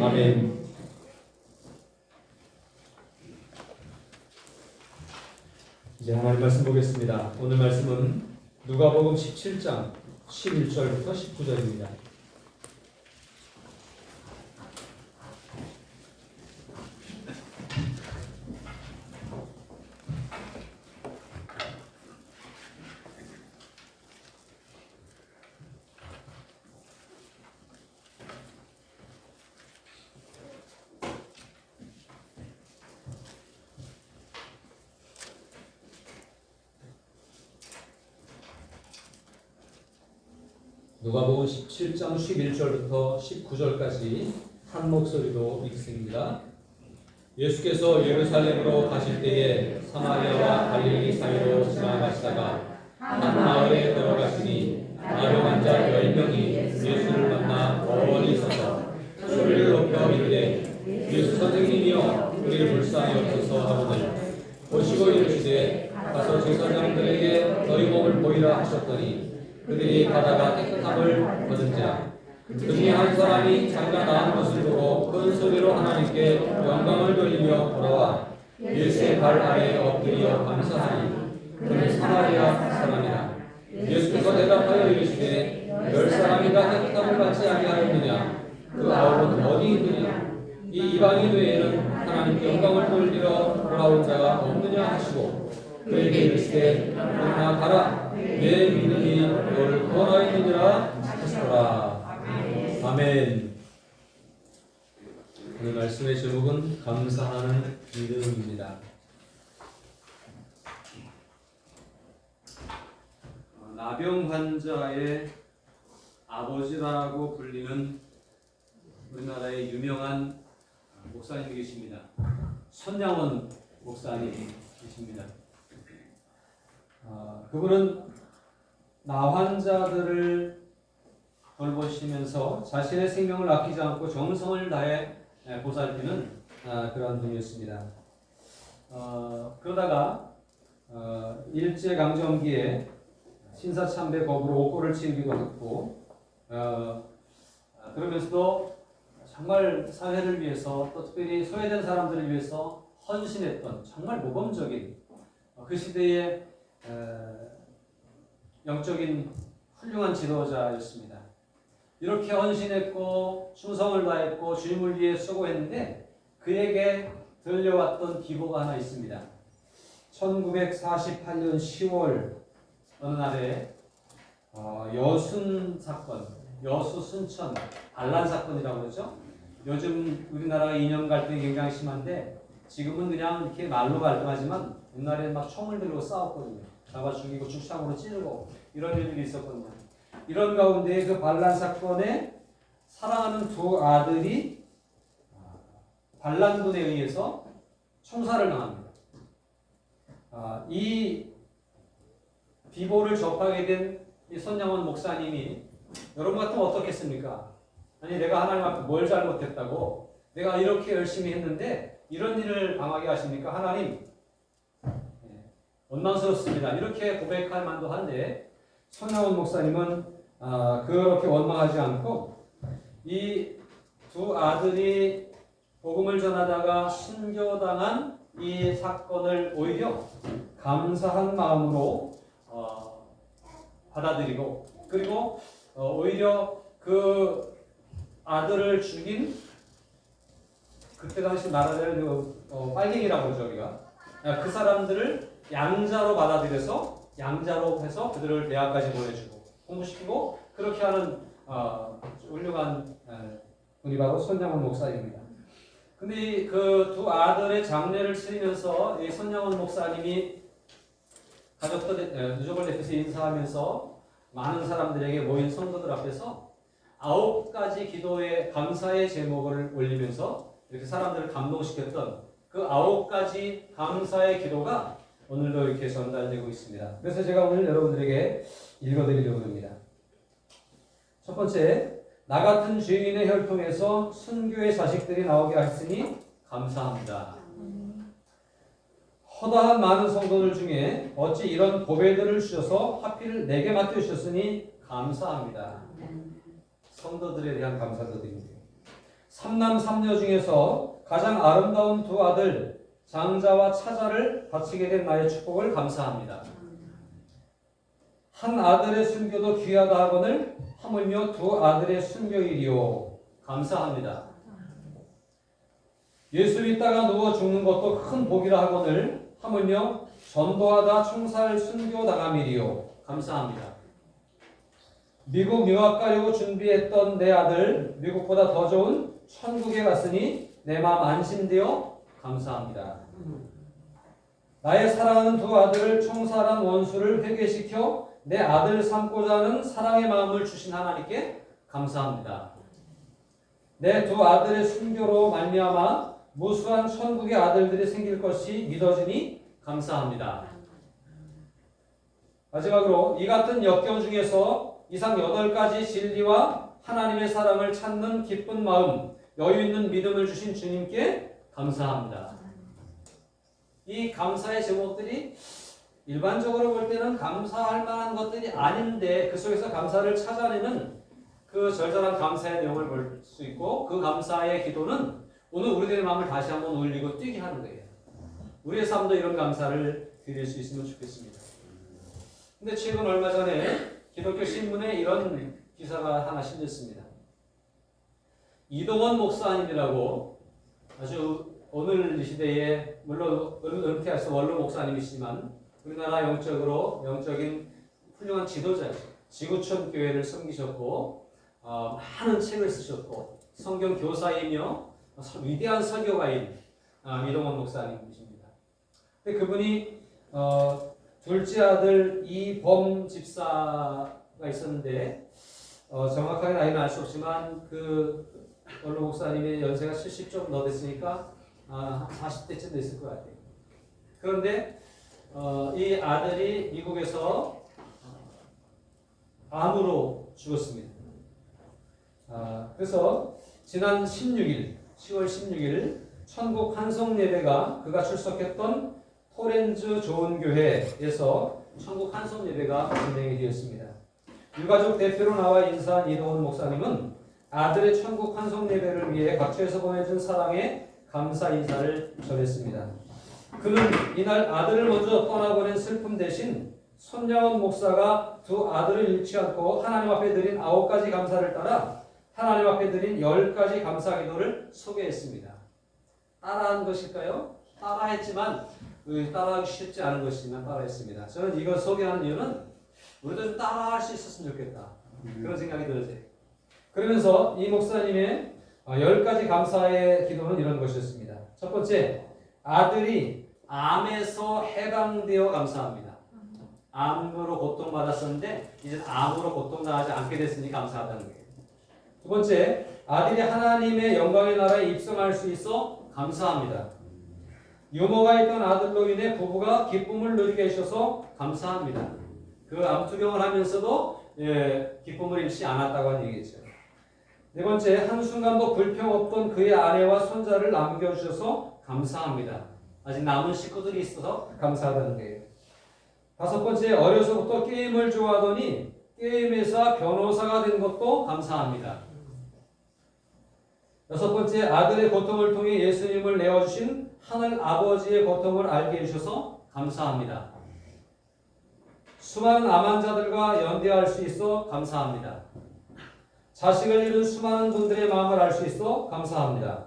아멘. 이제 하나님 말씀 보겠습니다. 오늘 말씀은 누가복음 17장 11절부터 19절입니다. 누가복음 17장 11절부터 19절까지 한 목소리로 읽습니다. 예수께서 예루살렘으로 가실 때에 사마리아와 갈릴리 사이로 지나가시다가 한 마을에 들어가시니 나병한 자 10명이 예수를 만나 어원히 서서 소리를 높여 이르되 예수 선생님이여 우리를 불쌍히 여기소서 하거늘 보시고 이르시되 가서 제사장들에게 너희 몸을 보이라 하셨더니 그들이 가다가 깨끗함을 거둔지라 그 중에 한 사람이 자기가 낳은 것을 보고 큰 소리로 하나님께 영광을 돌리며 돌아와 예수의 발 아래에 엎드려 감사하니 그는 사마리아 사람이라. 예수께서 대답하여 이르시되 10사람이가 택함을 받지 아니하였느냐? 그 아홉은 어디 있느냐? 이 이방인 외에는 하나님께 영광을 돌리러 돌아온 자가 없느냐 하시고 그에게 이르시되 그러나 가라 내 믿음이 너를 구원하였느니라 하시더라. 아멘. 오늘 말씀의 제목은 감사하는 믿음입니다. 나병 환자의 아버지라고 불리는 우리나라의 유명한 목사님이 계십니다. 손양원 목사님이십니다. 그분은 나 환자들을 돌보시면서 자신의 생명을 아끼지 않고 정성을 다해 보살피는 그런 분이었습니다. 그러다가 일제강점기에 신사참배 거부로 옥고를 치르기도 했고 그러면서도 정말 사회를 위해서 또 특별히 소외된 사람들을 위해서 헌신했던 정말 모범적인 그 시대의 영적인 훌륭한 지도자였습니다. 이렇게 헌신했고 충성을 다했고 주님을 위해 수고했는데 그에게 들려왔던 기보가 하나 있습니다. 1948년 10월 어느 날에 여순 사건, 여수 순천 반란 사건이라고 그러죠. 요즘 우리나라가 이념 갈등이 굉장히 심한데 지금은 그냥 이렇게 말로 갈등하지만 옛날에 막 총을 들고 싸웠거든요. 잡아 죽이고 죽창으로 찌르고 이런 일들이 있었거든요. 이런 가운데 그 반란 사건에 사랑하는 두 아들이 반란군에 의해서 총살을 당합니다. 이 비보를 접하게 된 이 손양원 목사님이 여러분 같으면 어떻겠습니까? 아니 내가 하나님 앞에 뭘 잘못했다고 내가 이렇게 열심히 했는데 이런 일을 당하게 하십니까? 하나님 원망스럽습니다. 이렇게 고백할 만도 한데 손양원 목사님은 그렇게 원망하지 않고 이 두 아들이 복음을 전하다가 순교당한 이 사건을 오히려 감사한 마음으로 받아들이고 그리고 오히려 그 아들을 죽인 그때 당시 말하자면 빨갱이라고 그러죠 우리가 그 사람들을 양자로 받아들여서 양자로 해서 그들을 대학까지 보내주고 공부시키고 그렇게 하는 훌륭한 분이 바로 손양원 목사입니다. 근데 그 두 아들의 장례를 치르면서 이 손양원 목사님이 가족들 유족을 대표해서 인사하면서 많은 사람들에게 모인 성도들 앞에서 9가지 기도의 감사의 제목을 올리면서 이렇게 사람들을 감동시켰던 그 9가지 감사의 기도가 오늘도 이렇게 전달되고 있습니다. 그래서 제가 오늘 여러분들에게 읽어드리려고 합니다. 첫 번째, 나 같은 죄인의 혈통에서 순교의 자식들이 나오게 하시니 감사합니다. 허다한 많은 성도들 중에 어찌 이런 보배들을 주셔서 하필 내게 맡겨주셨으니 감사합니다. 성도들에 대한 감사도 드립니다. 3남 3녀 중에서 가장 아름다운 두 아들 장자와 차자를 바치게 된 나의 축복을 감사합니다. 한 아들의 순교도 귀하다 하거늘 하물며 두 아들의 순교일이요 감사합니다. 예수 믿다가 누워 죽는 것도 큰 복이라 하거늘 하물며 전도하다 총살 순교 당함이리요 감사합니다. 미국 유학 가려고 준비했던 내 아들 미국보다 더 좋은 천국에 갔으니 내 마음 안심되어 감사합니다. 나의 사랑하는 두 아들을 총살한 원수를 회개시켜 내 아들 삼고자 하는 사랑의 마음을 주신 하나님께 감사합니다. 내 두 아들의 순교로 말미암아 무수한 천국의 아들들이 생길 것이 믿어지니 감사합니다. 마지막으로 이 같은 역경 중에서 이상 8가지 진리와 하나님의 사랑을 찾는 기쁜 마음, 여유 있는 믿음을 주신 주님께 감사합니다. 이 감사의 제목들이 일반적으로 볼 때는 감사할 만한 것들이 아닌데 그 속에서 감사를 찾아내는 그 절절한 감사의 내용을 볼 수 있고 그 감사의 기도는 오늘 우리들의 마음을 다시 한번 울리고 뛰게 하는 거예요. 우리의 삶도 이런 감사를 드릴 수 있으면 좋겠습니다. 근데 최근 얼마 전에 기독교 신문에 이런 기사가 하나 실렸습니다. 이동원 목사님이라고 아주 오늘 이 시대에 물론 은퇴하신 원로 목사님이시지만 우리나라 영적인 훌륭한 지도자이죠. 지구촌 교회를 섬기셨고 많은 책을 쓰셨고 성경 교사이며 위대한 설교가인 이동원 목사님이십니다. 근데 그분이 둘째 아들 이범 집사가 있었는데 정확하게 나이는 알 수 없지만 그 원로 목사님의 연세가 70 좀 더 됐으니까 40대쯤 됐을 것 같아요. 그런데 이 아들이 미국에서 암으로 죽었습니다. 그래서 지난 10월 16일 천국 환송 예배가 그가 출석했던 토렌즈 좋은 교회에서 천국 환송 예배가 진행이 되었습니다. 유가족 대표로 나와 인사한 이동원 목사님은 아들의 천국 환송 예배를 위해 각처에서 보내준 사랑에 감사 인사를 전했습니다. 그는 이날 아들을 먼저 떠나보낸 슬픔 대신 손양원 목사가 두 아들을 잃지 않고 하나님 앞에 드린 9가지 감사를 따라 하나님 앞에 드린 10가지 감사 기도를 소개했습니다. 따라한 것일까요? 따라했지만 따라하기 쉽지 않은 것이지만 따라했습니다. 저는 이걸 소개하는 이유는 우리도 좀 따라할 수 있었으면 좋겠다. 그런 생각이 들어요. 그러면서 이 목사님의 10가지 감사의 기도는 이런 것이었습니다. 첫 번째, 아들이 암에서 해방되어 감사합니다. 암으로 고통받았었는데 이제 암으로 고통당하지 않게 됐으니 감사하다는 거예요. 두 번째, 아들이 하나님의 영광의 나라에 입성할 수 있어 감사합니다. 유모가 있던 아들로 인해 부부가 기쁨을 누리게 해주셔서 감사합니다. 그 암투병을 하면서도 기쁨을 잃지 않았다고 하는 얘기죠. 네 번째, 한순간도 불평 없던 그의 아내와 손자를 남겨주셔서 감사합니다. 아직 남은 식구들이 있어서 감사하다는 거예요. 다섯 번째, 어려서부터 게임을 좋아하더니 게임회사 변호사가 된 것도 감사합니다. 여섯 번째, 아들의 고통을 통해 예수님을 내어주신 하늘 아버지의 고통을 알게 해주셔서 감사합니다. 수많은 암 환자들과 연대할 수 있어 감사합니다. 자식을 잃은 수많은 분들의 마음을 알 수 있어 감사합니다.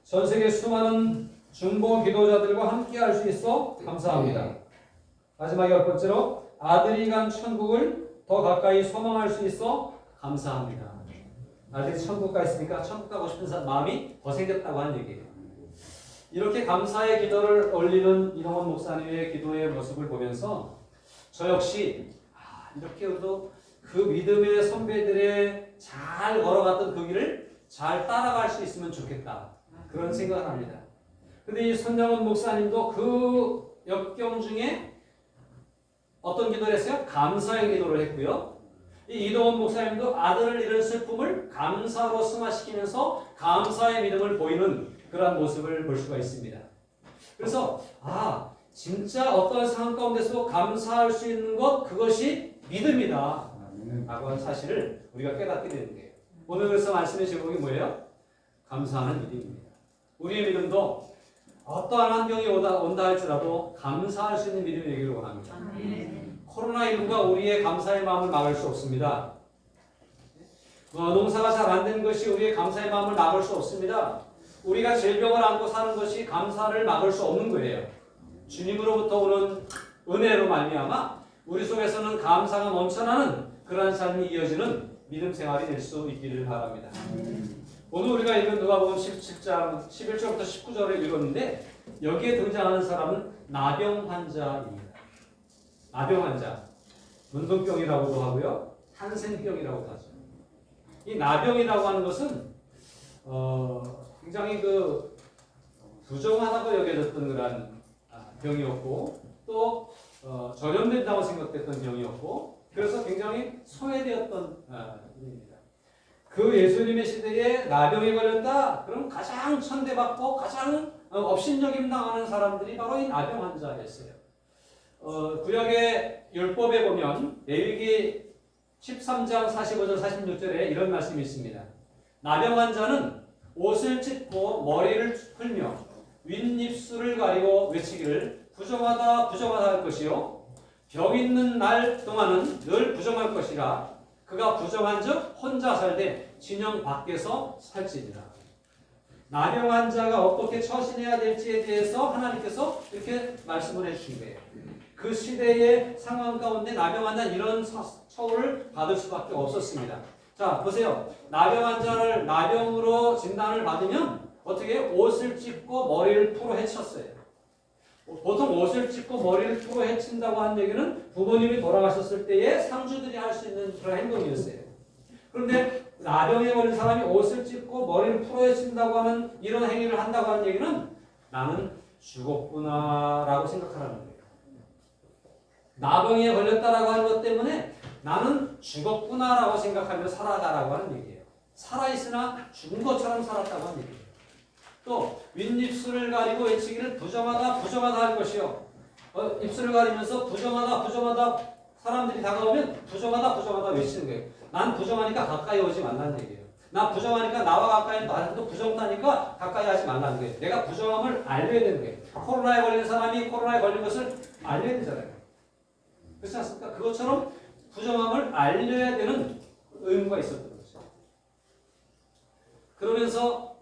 전 세계 수많은 중보 기도자들과 함께 할 수 있어 감사합니다. 마지막 10번째로 아들이 간 천국을 더 가까이 소망할 수 있어 감사합니다. 아들이 천국 가 있으니까 천국 가고 싶은 마음이 더 생겼다고 하는 얘기예요. 이렇게 감사의 기도를 올리는 이동원 목사님의 기도의 모습을 보면서 저 역시 이렇게 우리도 그 믿음의 선배들의 잘 걸어갔던 그 길을 잘 따라갈 수 있으면 좋겠다. 그런 생각을 합니다. 근데 이 손정원 목사님도 그 역경 중에 어떤 기도를 했어요? 감사의 기도를 했고요. 이 이동원 목사님도 아들을 잃은 슬픔을 감사로 승화시키면서 감사의 믿음을 보이는 그러한 모습을 볼 수가 있습니다. 그래서 진짜 어떤 상황 가운데서 감사할 수 있는 것, 그것이 믿음이다 라고 하는 사실을 우리가 깨닫게 되는 거예요. 오늘 그래서 말씀의 제목이 뭐예요? 감사하는 믿음입니다. 우리의 믿음도 어떠한 환경이 온다 할지라도 감사할 수 있는 믿음이 되기를 원합니다. 코로나19가 우리의 감사의 마음을 막을 수 없습니다. 농사가 잘 안 되는 것이 우리의 감사의 마음을 막을 수 없습니다. 우리가 질병을 안고 사는 것이 감사를 막을 수 없는 거예요. 주님으로부터 오는 은혜로 말미암아 우리 속에서는 감사가 넘쳐나는 그러한 삶이 이어지는 믿음 생활이 될 수 있기를 바랍니다. 오늘 우리가 읽은 누가복음 17장 11절부터 19절을 읽었는데 여기에 등장하는 사람은 나병 환자입니다. 나병 환자, 문둥병이라고도 하고요, 한센병이라고도 하죠. 이 나병이라고 하는 것은 굉장히 부정하다고 여겨졌던 그런 병이었고 또 전염된다고 생각됐던 병이었고 그래서 굉장히 소외되었던 일입니다. 그 예수님의 시대에 나병에 걸렸다? 그럼 가장 천대받고 가장 업신여김 당하는 사람들이 바로 이 나병 환자였어요. 구약의 율법에 보면 레위기 13장 45절 46절에 이런 말씀이 있습니다. 나병한 자는 옷을 찢고 머리를 풀며 윗입술을 가리고 외치기를 부정하다 부정하다 할 것이요 병 있는 날 동안은 늘 부정할 것이라 그가 부정한즉 혼자 살되 진영 밖에서 살지니라. 나병한 자가 어떻게 처신해야 될지에 대해서 하나님께서 이렇게 말씀을 해주신 거예요. 그 시대의 상황 가운데 나병한 자는 이런 처우를 받을 수밖에 없었습니다. 자, 보세요. 나병한 자를 나병으로 진단을 받으면 어떻게 옷을 찢고 머리를 풀어 헤쳤어요. 보통 옷을 찢고 머리를 풀어 헤친다고 하는 얘기는 부모님이 돌아가셨을 때에 상주들이 할 수 있는 그런 행동이었어요. 그런데 나병에 걸린 사람이 옷을 찢고 머리를 풀어 헤친다고 하는 이런 행위를 한다고 하는 얘기는 나는 죽었구나라고 생각하라는 거예요. 나병에 걸렸다라고 하는 것 때문에 나는 죽었구나라고 생각하며 살아가라고 하는 얘기예요. 살아있으나 죽은 것처럼 살았다고 하는 얘기예요. 또 윗입술을 가리고 외치기를 부정하다 부정하다 할 것이요. 입술을 가리면서 부정하다 부정하다 사람들이 다가오면 부정하다 부정하다 외치는 거예요. 난 부정하니까 가까이 오지 말라는 얘기예요. 나 부정하니까 나와 가까이 나도 부정하니까 가까이 하지 말라는 거예요. 내가 부정함을 알려야 되는 거예요. 코로나에 걸린 사람이 코로나에 걸린 것을 알려야 되잖아요. 그렇지 않습니까? 그것처럼 부정함을 알려야 되는 의무가 있었던 거죠. 그러면서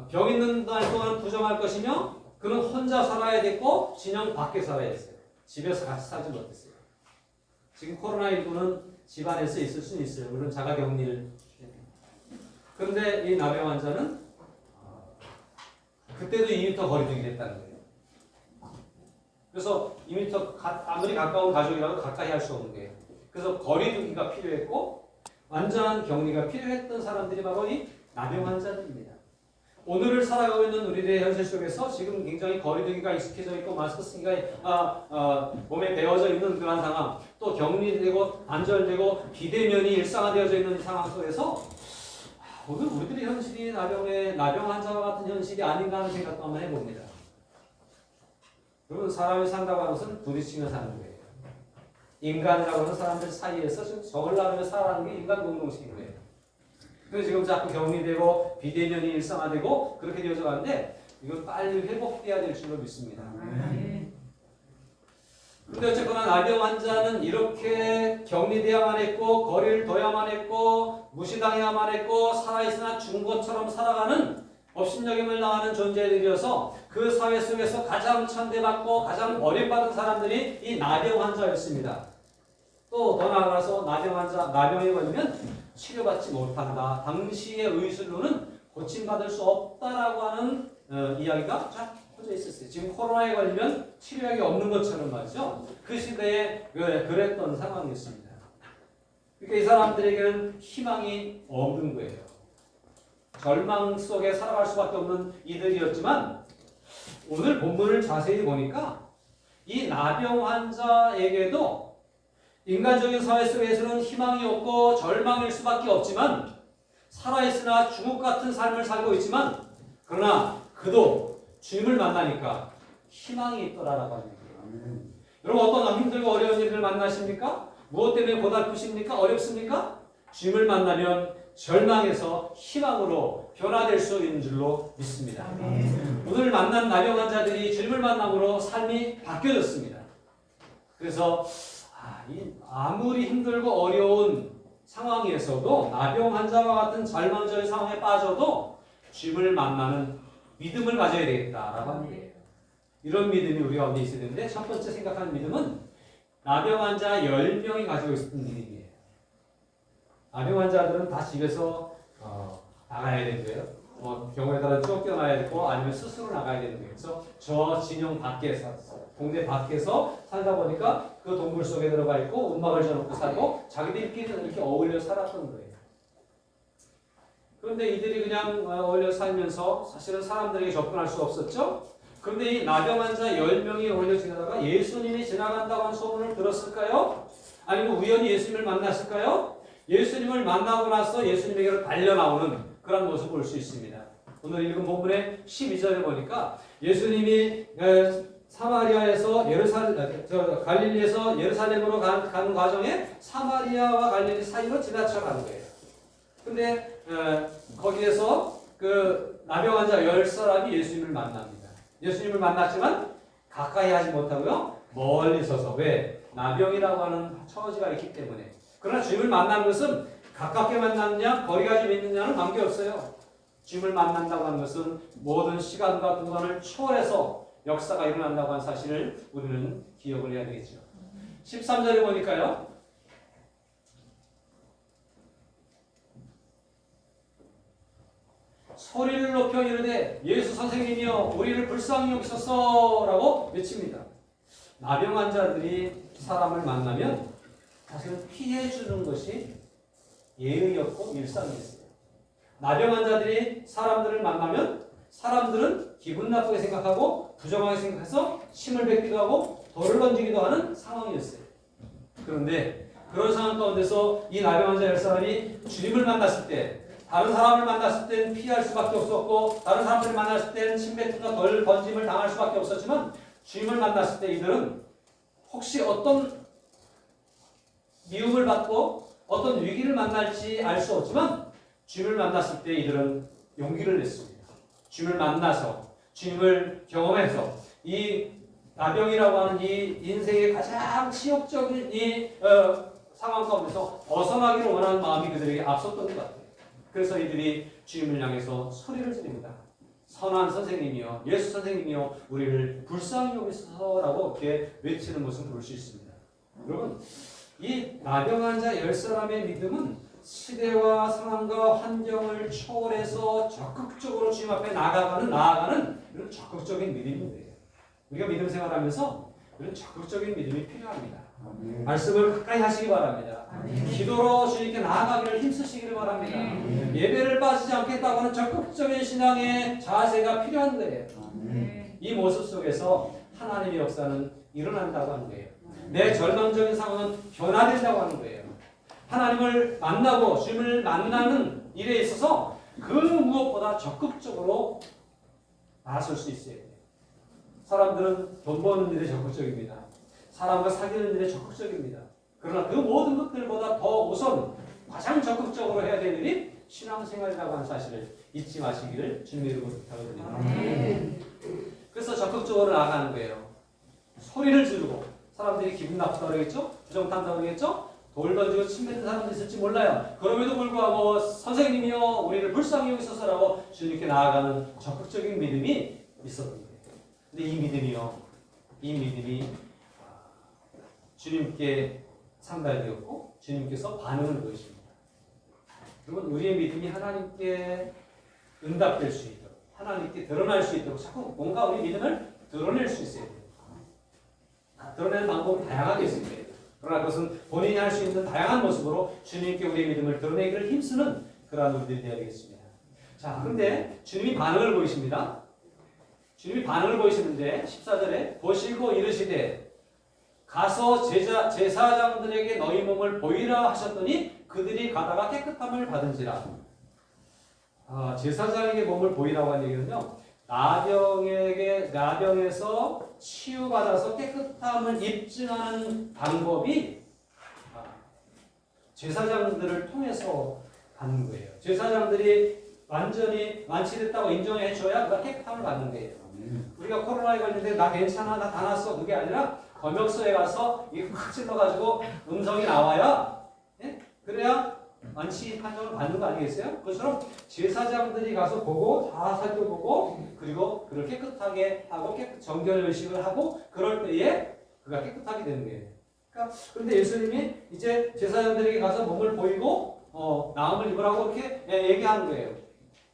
병 있는 날 동안 부정할 것이며 그는 혼자 살아야 됐고 진영 밖에 살아야 했어요. 집에서 같이 살지 못했어요. 지금 코로나19는 집안에서 있을 수는 있어요. 물론 자가격리를. 그런데 이 나병 환자는 그때도 2m 거리두기를 했다는 거예요. 그래서 2m 아무리 가까운 가족이라도 가까이 할 수 없는 거예요. 그래서 거리두기가 필요했고 완전한 격리가 필요했던 사람들이 바로 이 나병 환자들입니다. 오늘을 살아가고 있는 우리들의 현실 속에서 지금 굉장히 거리두기가 익숙해져 있고 마스크 쓰기가 몸에 배어져 있는 그런 상황, 또 격리되고 단절되고 비대면이 일상화되어져 있는 상황 속에서 오늘 우리들의 현실이 나병 환자와 같은 현실이 아닌가 하는 생각도 한번 해봅니다. 여러분, 사람이 산다고 하는 것은 부딪히며 사는 거예요. 인간이라고 하는 사람들 사이에서 좀 적을 나누며 살아가는 게 인간 공동체인 거예요. 그래서 지금 자꾸 격리되고 비대면이 일상화되고 그렇게 되어져 가는데 이건 빨리 회복돼야 될 줄로 믿습니다. 그런데 어쨌거나 나병 환자는 이렇게 격리되어야만 했고 거리를 둬야만 했고 무시당해야만 했고 살아있으나 죽은 것처럼 살아가는 업신여김을 당하는 존재들이어서 그 사회 속에서 가장 천대받고 가장 버림받은 사람들이 이 나병 환자였습니다. 또 더 나아가서 나병에 걸리면 치료받지 못한다. 당시의 의술로는 고침받을 수 없다라고 하는 이야기가 쫙 퍼져 있었어요. 지금 코로나에 걸리면 치료약이 없는 것처럼 말이죠. 그 시대에 그랬던 상황이었습니다. 그러니까 이 사람들에게는 희망이 없는 거예요. 절망 속에 살아갈 수밖에 없는 이들이었지만 오늘 본문을 자세히 보니까 이 나병 환자에게도 인간적인 사회 속에서는 희망이 없고 절망일 수밖에 없지만 살아있으나 주옥 같은 삶을 살고 있지만 그러나 그도 주님을 만나니까 희망이 있더라라고 하는 거예요. 여러분, 어떤 힘들고 어려운 일을 만나십니까? 무엇 때문에 고달프십니까? 어렵습니까? 주님을 만나면 절망에서 희망으로 변화될 수 있는 줄로 믿습니다. 오늘 만난 나병 환자들이 주님을 만남으로 삶이 바뀌어졌습니다. 그래서 아무리 힘들고 어려운 상황에서도 나병 환자와 같은 절망적인 상황에 빠져도 주님을 만나는 믿음을 가져야 되겠다라고 하는 거예요. 이런 믿음이 우리 가운데 있어야 되는데 첫 번째 생각하는 믿음은 나병 환자 10명이 가지고 있었던 믿음이에요. 나병 환자들은 다 집에서 나가야 되고요. 병원에 따라 쫓겨나야 되고 아니면 스스로 나가야 되는 거예요. 그래서 저 진영 밖에서 동네 밖에서 살다 보니까 그 동굴 속에 들어가 있고 음악을 져놓고 살고 자기들끼리 이렇게 어울려 살았던 거예요. 그런데 이들이 그냥 어울려 살면서 사실은 사람들에게 접근할 수 없었죠. 그런데 이 나병 환자 10명이 어울려 지나다가 예수님이 지나간다고 하는 소문을 들었을까요? 아니면 우연히 예수님을 만났을까요? 예수님을 만나고 나서 예수님에게로 달려나오는 그런 모습을 볼 수 있습니다. 오늘 읽은 본문의 12절에 보니까 예수님이 사마리아에서 갈릴리에서 예루살렘으로 가는 과정에 사마리아와 갈릴리 사이로 지나쳐 가는 거예요. 근데 거기에서 그 나병 환자 10사람이 예수님을 만납니다. 예수님을 만났지만 가까이 하지 못하고요. 멀리 서서. 왜? 나병이라고 하는 처지가 있기 때문에. 그러나 주님을 만나는 것은 가깝게 만났느냐 거리가 좀 있느냐는 관계없어요. 주님을 만난다고 하는 것은 모든 시간과 공간을 초월해서 역사가 일어난다고 하는 사실을 우리는 기억을 해야 되겠죠. 13절에 보니까요. 소리를 높여 이르되 예수 선생님이여 우리를 불쌍히 여기소서 라고 외칩니다. 나병 환자들이 사람을 만나면 사실 피해주는 것이 예의였고 일상이었어요. 나병 환자들이 사람들을 만나면 사람들은 기분 나쁘게 생각하고 부정하게 생각해서 침을 뱉기도 하고 돌을 던지기도 하는 상황이었어요. 그런데 그런 상황 가운데서 이 나병 환자 10사람이 주님을 만났을 때 다른 사람을 만났을 때는 피할 수밖에 없었고 다른 사람들을 만났을 때는 침 뱉음과 돌 던짐을 당할 수밖에 없었지만 주님을 만났을 때 이들은 혹시 어떤 미움을 받고 어떤 위기를 만날지 알 수 없지만 주님을 만났을 때 이들은 용기를 냈습니다. 주님을 만나서 주님을 경험해서 이 나병이라고 하는 이 인생의 가장 치욕적인 이 상황 가운데서 벗어나기를 원하는 마음이 그들에게 앞섰던 것 같아요. 그래서 이들이 주님을 향해서 소리를 지릅니다. 선한 선생님이여 예수 선생님이여 우리를 불쌍히 여기소서라고 이렇게 외치는 것을 볼 수 있습니다. 여러분 이 나병 환자 10사람의 믿음은 시대와 상황과 환경을 초월해서 적극적으로 주님 앞에 나아가는 이런 적극적인 믿음인데요. 우리가 믿음 생활하면서 이런 적극적인 믿음이 필요합니다. 말씀을 가까이 하시기 바랍니다. 기도로 주님께 나아가기를 힘쓰시기를 바랍니다. 예배를 빠지지 않겠다고 하는 적극적인 신앙의 자세가 필요한 거예요. 이 모습 속에서 하나님의 역사는 일어난다고 하는 거예요. 내 절망적인 상황은 변화된다고 하는 거예요. 하나님을 만나고 주님을 만나는 일에 있어서 그 무엇보다 적극적으로 나설 수 있어야 돼요. 사람들은 돈 버는 일에 적극적입니다. 사람과 사귀는 일에 적극적입니다. 그러나 그 모든 것들보다 더 우선 가장 적극적으로 해야 될 일이 신앙생활이라고 하는 사실을 잊지 마시기를 주님의 이름으로 부탁을 드립니다. 그래서 적극적으로 나아가는 거예요. 소리를 지르고 사람들이 기분 나쁘다고 그러겠죠? 부정탄다고 그러겠죠? 돌 던지고 침 뱉는 사람도 있을지 몰라요. 그럼에도 불구하고 선생님이여 우리를 불쌍히 여기소서라고 주님께 나아가는 적극적인 믿음이 있었던 거예요. 근데 이 믿음이 주님께 상달되었고 주님께서 반응을 보이십니다. 여러분 우리의 믿음이 하나님께 응답될 수 있도록 하나님께 드러날 수 있도록 자꾸 뭔가 우리 믿음을 드러낼 수 있어야 돼요. 드러내는 방법이 다양하게 있을 거예요. 그러나 그것은 본인이 할 수 있는 다양한 모습으로 주님께 우리의 믿음을 드러내기를 힘쓰는 그러한 우리들이 되어야 되겠습니다. 자, 그런데 주님이 반응을 보이십니다. 주님이 반응을 보이시는데 14절에 보시고 이르시되 가서 제사장들에게 너희 몸을 보이라 하셨더니 그들이 가다가 깨끗함을 받은지라. 제사장에게 몸을 보이라고 하는 얘기는요. 나병에서 치유받아서 깨끗함을 입증하는 방법이 제사장들을 통해서 받는 거예요. 제사장들이 완전히 완치됐다고 인정해 줘야 그가 깨끗함을 받는 거예요. 우리가 코로나에 걸렸는데 나 괜찮아, 나 다 났어. 그게 아니라 검역소에 가서 이거 확 찔러가지고 음성이 나와야 그래야 완치 판정을 받는 거 아니겠어요? 그것처럼 제사장들이 가서 보고 다 살펴보고 그리고 그를 깨끗하게 하고 정결 의식을 하고 그럴 때에 그가 깨끗하게 되는 거예요. 그러니까 그런데 예수님이 이제 제사장들에게 가서 몸을 보이고 나음을 입으라고 이렇게 얘기하는 거예요.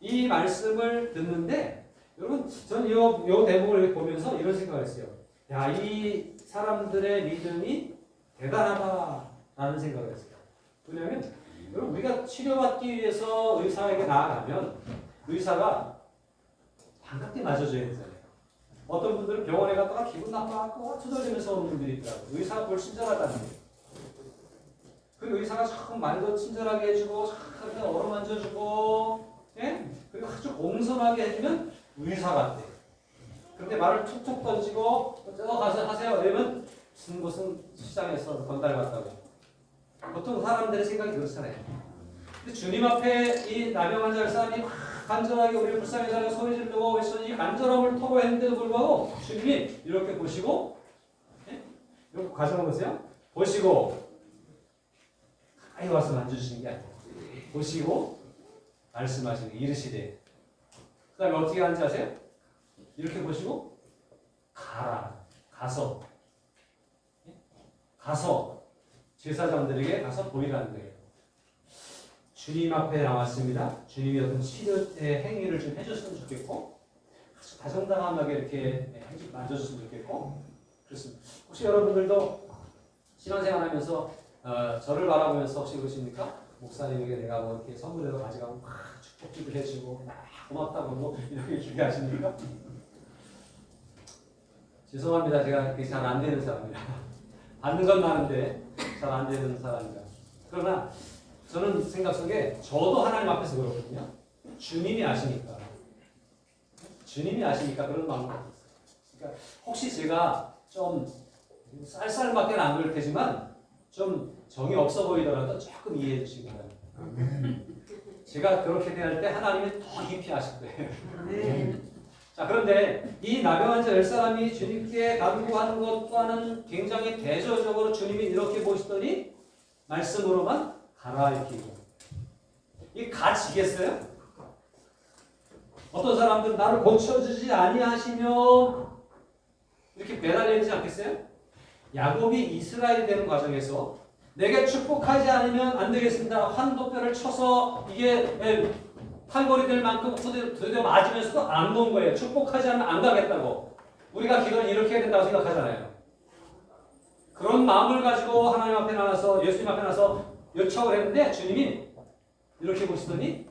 이 말씀을 듣는데 여러분 저는 이 대목을 보면서 이런 생각을 했어요. 야, 이 사람들의 믿음이 대단하다라는 생각을 했어요. 왜냐하면 여러분 우리가 치료받기 위해서 의사에게 나아가면 의사가 반갑게 맞아줘야 되잖아요. 어떤 분들은 병원에 갔다가 기분 나빠갖고 투덜대면서 오는 분들이 있더라고요. 의사가 볼 친절하다는 거예요. 그리고 의사가 참 말도 친절하게 해주고 참 어루만져주고 그리고 아주 공손하게 해주면 의사 같대요. 그런데 말을 툭툭 던지고 가서 하세요. 이러면 무슨 시장에서 건달 같다고. 보통 사람들의 생각이 그렇잖아요. 근데 주님 앞에 이 나병 환자 열사람이 막 간절하게 우리를 불쌍히 여자가 소리 지르고 외쳤더니 간절함을 토로했는데도 불구하고 주님이 이렇게 보시고, 예? 이렇게 가져가 보세요. 보시고 가까이 와서 만져주시는 게 아니에요. 보시고 말씀하시는 게 이르시되, 그 다음에 어떻게 하는지 아세요? 이렇게 보시고 가서 제사장들에게 가서 보이라는 거예요. 주님 앞에 나왔습니다. 주님이 어떤 치료의 행위를 좀 해줬으면 좋겠고, 다정다감하게 이렇게 만져줬으면 좋겠고, 그렇습니다. 혹시 여러분들도 신앙생활하면서 저를 바라보면서 혹시 그러십니까? 목사님에게 내가 뭐 이렇게 선물해서 가져가고 막 축복기도 해주고 막 고맙다고 뭐 이렇게 기대하십니까? 죄송합니다. 제가 그게 잘 안 되는 사람이라. 받는 건 많은데 잘 안 되는 사람이라. 그러나 저는 생각 속에 저도 하나님 앞에서 그렇거든요. 주님이 아시니까 그런 마음을 갖고 있어요. 그러니까 혹시 제가 좀 쌀쌀맞게 안 그럴 테지만 좀 정이 없어 보이더라도 조금 이해해 주시기 바랍니다. 제가 그렇게 대할 때 하나님이 더 깊이 아실 거예요. 자, 그런데 이 나병 환자 10사람이 주님께 간구하는 것과는 굉장히 대조적으로 주님이 이렇게 보시더니 말씀으로만 가라 이렇게. 이게 가지겠어요? 어떤 사람들은 나를 고쳐주지 아니하시며 이렇게 매달리지 않겠어요? 야곱이 이스라엘이 되는 과정에서 내게 축복하지 않으면 안 되겠습니다. 환도뼈를 쳐서 이게 팔걸이 될 만큼 두드려 맞으면서도 안 놓은 거예요. 축복하지 않으면 안 가겠다고. 우리가 기도는 이렇게 해야 된다고 생각하잖아요. 그런 마음을 가지고 하나님 앞에 나와서 예수님 앞에 나와서 요청을 했는데 주님이 이렇게 보시더니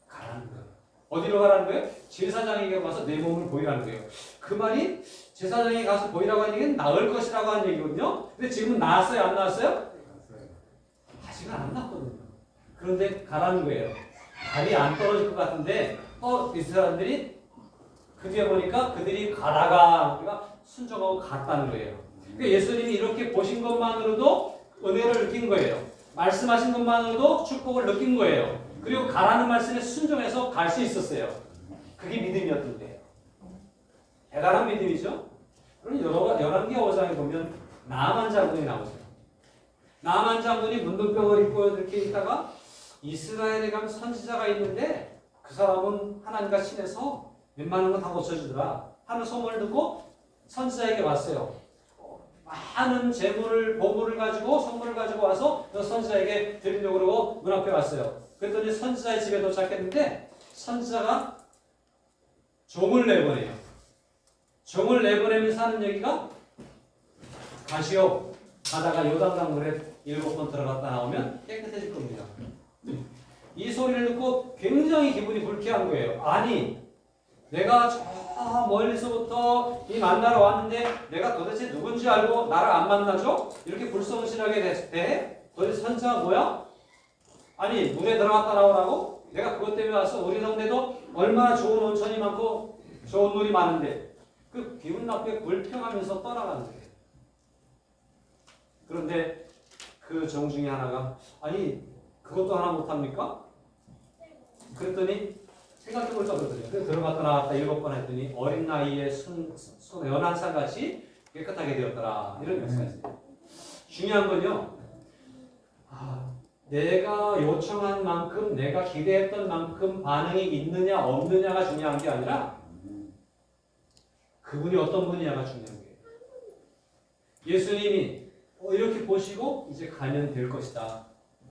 가라는 거예요. 어디로 가라는 거예요? 제사장에게 와서 내 몸을 보이라는 거예요. 그 말이 제사장에게 가서 보이라고 하는 얘기는 나을 것이라고 하는 얘기거든요. 근데 지금은 나았어요? 안 나았어요? 아직은 안 나왔거든요. 그런데 가라는 거예요. 발이 안 떨어질 것 같은데 이 사람들이 그 뒤에 보니까 그들이 가다가 우리가 순종하고 갔다는 거예요. 그러니까 예수님이 이렇게 보신 것만으로도 은혜를 느낀 거예요. 말씀하신 것만으로도 축복을 느낀 거예요. 그리고 가라는 말씀에 순종해서 갈 수 있었어요. 그게 믿음이었던 거예요. 대단한 믿음이죠. 그럼 열왕기하 5장에 보면 나만 장군이 나오죠. 나만 장군이 문둥병을 입고 이렇게 있다가 이스라엘에 가면 선지자가 있는데 그 사람은 하나님과 친해서 웬만한 건 다 고쳐주더라 하는 소문을 듣고 선지자에게 왔어요. 많은 재물을 보물을 가지고 선물을 가지고 와서 그 선지자에게 드리려고 그러고 문 앞에 왔어요. 그랬더니 선지자의 집에 도착했는데 선지자가 종을 내보내요. 종을 내보내면서 하는 얘기가 가시오. 가다가 요단강물에 7번 들어갔다 나오면 깨끗해질 겁니다. 이 소리를 듣고 굉장히 기분이 불쾌한 거예요. 아니, 내가 저 멀리서부터 이 만나러 왔는데 내가 도대체 누군지 알고 나를 안 만나죠? 이렇게 불성실하게 대해? 도대체 선지자가 뭐야? 아니, 물에 들어갔다 나오라고? 내가 그것 때문에 와서 우리 동네도 얼마나 좋은 온천이 많고 좋은 물이 많은데 그 기분 나쁘게 불평하면서 떠나가는 거예요. 그런데 그 종 중에 하나가 아니 그것도 하나 못합니까? 그랬더니 생각해보자 그러더니 들어갔다 나왔다 7번 했더니 어린 나이에 연한 쌀같이 깨끗하게 되었더라 이런 역사가 있어요. 중요한 건요. 내가 요청한 만큼 내가 기대했던 만큼 반응이 있느냐 없느냐가 중요한 게 아니라 그분이 어떤 분이냐가 중요한 거예요. 예수님이 이렇게 보시고 이제 가면 될 것이다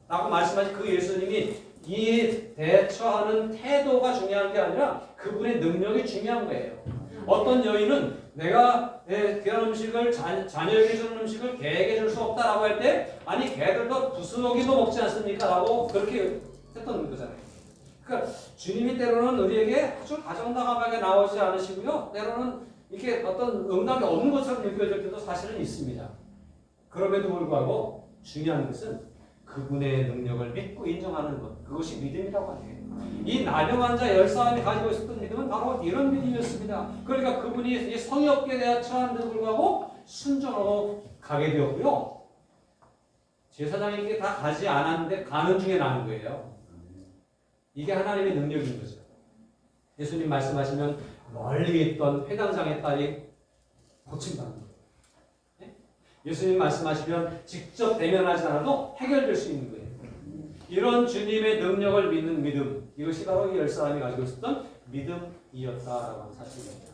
라고 말씀하신 그 예수님이 이 대처하는 태도가 중요한 게 아니라 그분의 능력이 중요한 거예요. 어떤 여인은 내가 귀한 음식을 자녀에게 주는 음식을 개에게 줄 수 없다라고 할 때 아니 개들도 부스러기도 먹지 않습니까? 라고 그렇게 했던 거잖아요. 그러니까 주님이 때로는 우리에게 아주 다정다감하게 나오지 않으시고요. 때로는 이렇게 어떤 응답이 없는 것처럼 느껴질 때도 사실은 있습니다. 그럼에도 불구하고 중요한 것은 그분의 능력을 믿고 인정하는 것. 그것이 믿음이라고 하네요. 이 나병 환자 10사람이 가지고 있었던 믿음은 바로 이런 믿음이었습니다. 그러니까 그분이 이 성의 없게 대한 처함에도 불구하고 순종하고 가게 되었고요. 제사장에게 다 가지 않았는데 가는 중에 나는 거예요. 이게 하나님의 능력인 거죠. 예수님 말씀하시면 멀리 있던 회당장의 딸이 고침받는 거예요. 네? 예수님 말씀하시면 직접 대면하지 않아도 해결될 수 있는 거예요. 이런 주님의 능력을 믿는 믿음, 이것이 바로 이 10사람이 가지고 있었던 믿음이었다라고 하는 사실입니다.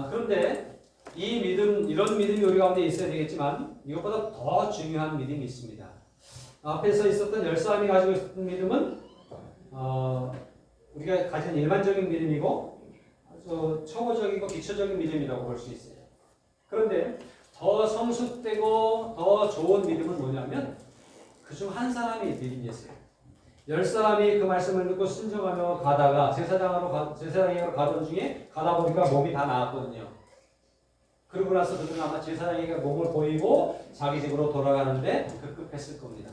그런데 이 믿음, 이런 믿음이 우리 가운데 있어야 되겠지만 이것보다 더 중요한 믿음이 있습니다. 앞에서 있었던 10사람이 가지고 있었던 믿음은 우리가 가진 일반적인 믿음이고 아주 초보적이고 기초적인 믿음이라고 볼 수 있어요. 그런데 더 성숙되고 더 좋은 믿음은 뭐냐면 그중 한 사람이 믿음이었어요. 10사람이 그 말씀을 듣고 순종하며 가다가 제사장에게로 가던 중에 가다 보니까 몸이 다 나았거든요. 그러고 나서 그들은 아마 제사장에게 몸을 보이고 자기 집으로 돌아가는데 급급했을 겁니다.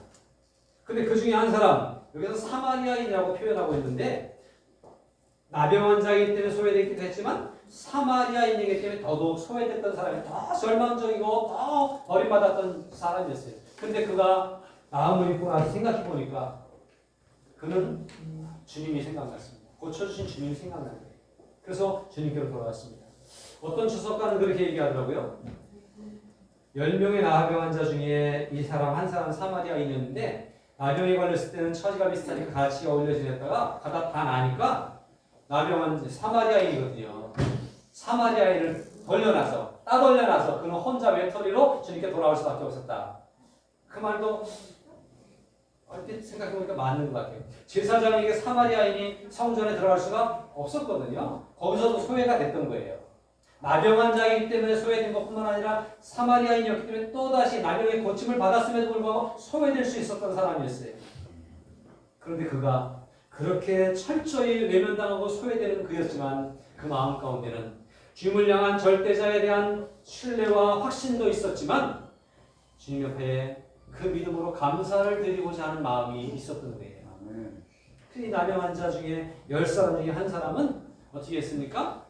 근데 그 중에 한 사람, 여기서 사마리아인이라고 표현하고 있는데 나병 환자이기 때문에 소외되기도 했지만 사마리아인이기 때문에 더더욱 소외됐던 사람이 더 절망적이고 더 버림받았던 사람이었어요. 근데 그가 나음을 입고 나서 생각해 보니까 그는 주님이 생각났습니다. 고쳐주신 주님이 생각난 거예요. 그래서 주님께로 돌아왔습니다. 어떤 주석가는 그렇게 얘기하더라고요. 10명의 나병 환자 중에 이 사람 한 사람 사마리아인이었는데 나병에 걸렸을 때는 처지가 비슷하니까 같이 어울려 지냈다가 가다 다 나니까 나병 환자 사마리아인이거든요. 사마리아인을 따돌려놔서 그는 혼자 외톨이로 주님께 돌아올 수밖에 없었다. 그 말도 얼핏 생각해보니까 맞는 것 같아요. 제사장에게 사마리아인이 성전에 들어갈 수가 없었거든요. 거기서도 소외가 됐던 거예요. 나병 환자이기 때문에 소외된 것뿐만 아니라 사마리아인이었기 때문에 또다시 나병의 고침을 받았음에도 불구하고 소외될 수 있었던 사람이었어요. 그런데 그가 그렇게 철저히 외면당하고 소외되는 그였지만 그 마음 가운데는 주님을 향한 절대자에 대한 신뢰와 확신도 있었지만 주님 옆에 그 믿음으로 감사를 드리고자 하는 마음이 있었던 거예요. 이 나병 환자 중에 10사람 중에 한 사람은 어떻게 했습니까?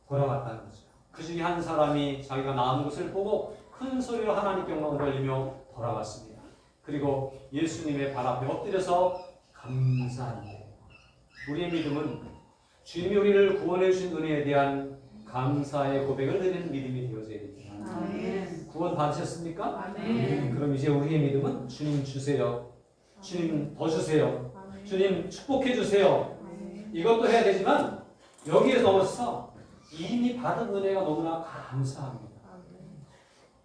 돌아왔다는 거죠. 그 중에 한 사람이 자기가 나은 것을 보고 큰 소리로 하나님께 영광을 돌리며 돌아왔습니다. 그리고 예수님의 발 앞에 엎드려서 감사한 거예요. 우리의 믿음은 주님이 우리를 구원해 주신 은혜에 대한 감사의 고백을 드리는 믿음이 되어져야 됩니다. 아멘. 구원 받으셨습니까? 아멘. 그럼 이제 우리의 믿음은 주님 주세요. 주님 더 주세요. 주님 축복해 주세요. 이것도 해야 되지만 여기에 넘어서 이미 받은 은혜가 너무나 감사합니다.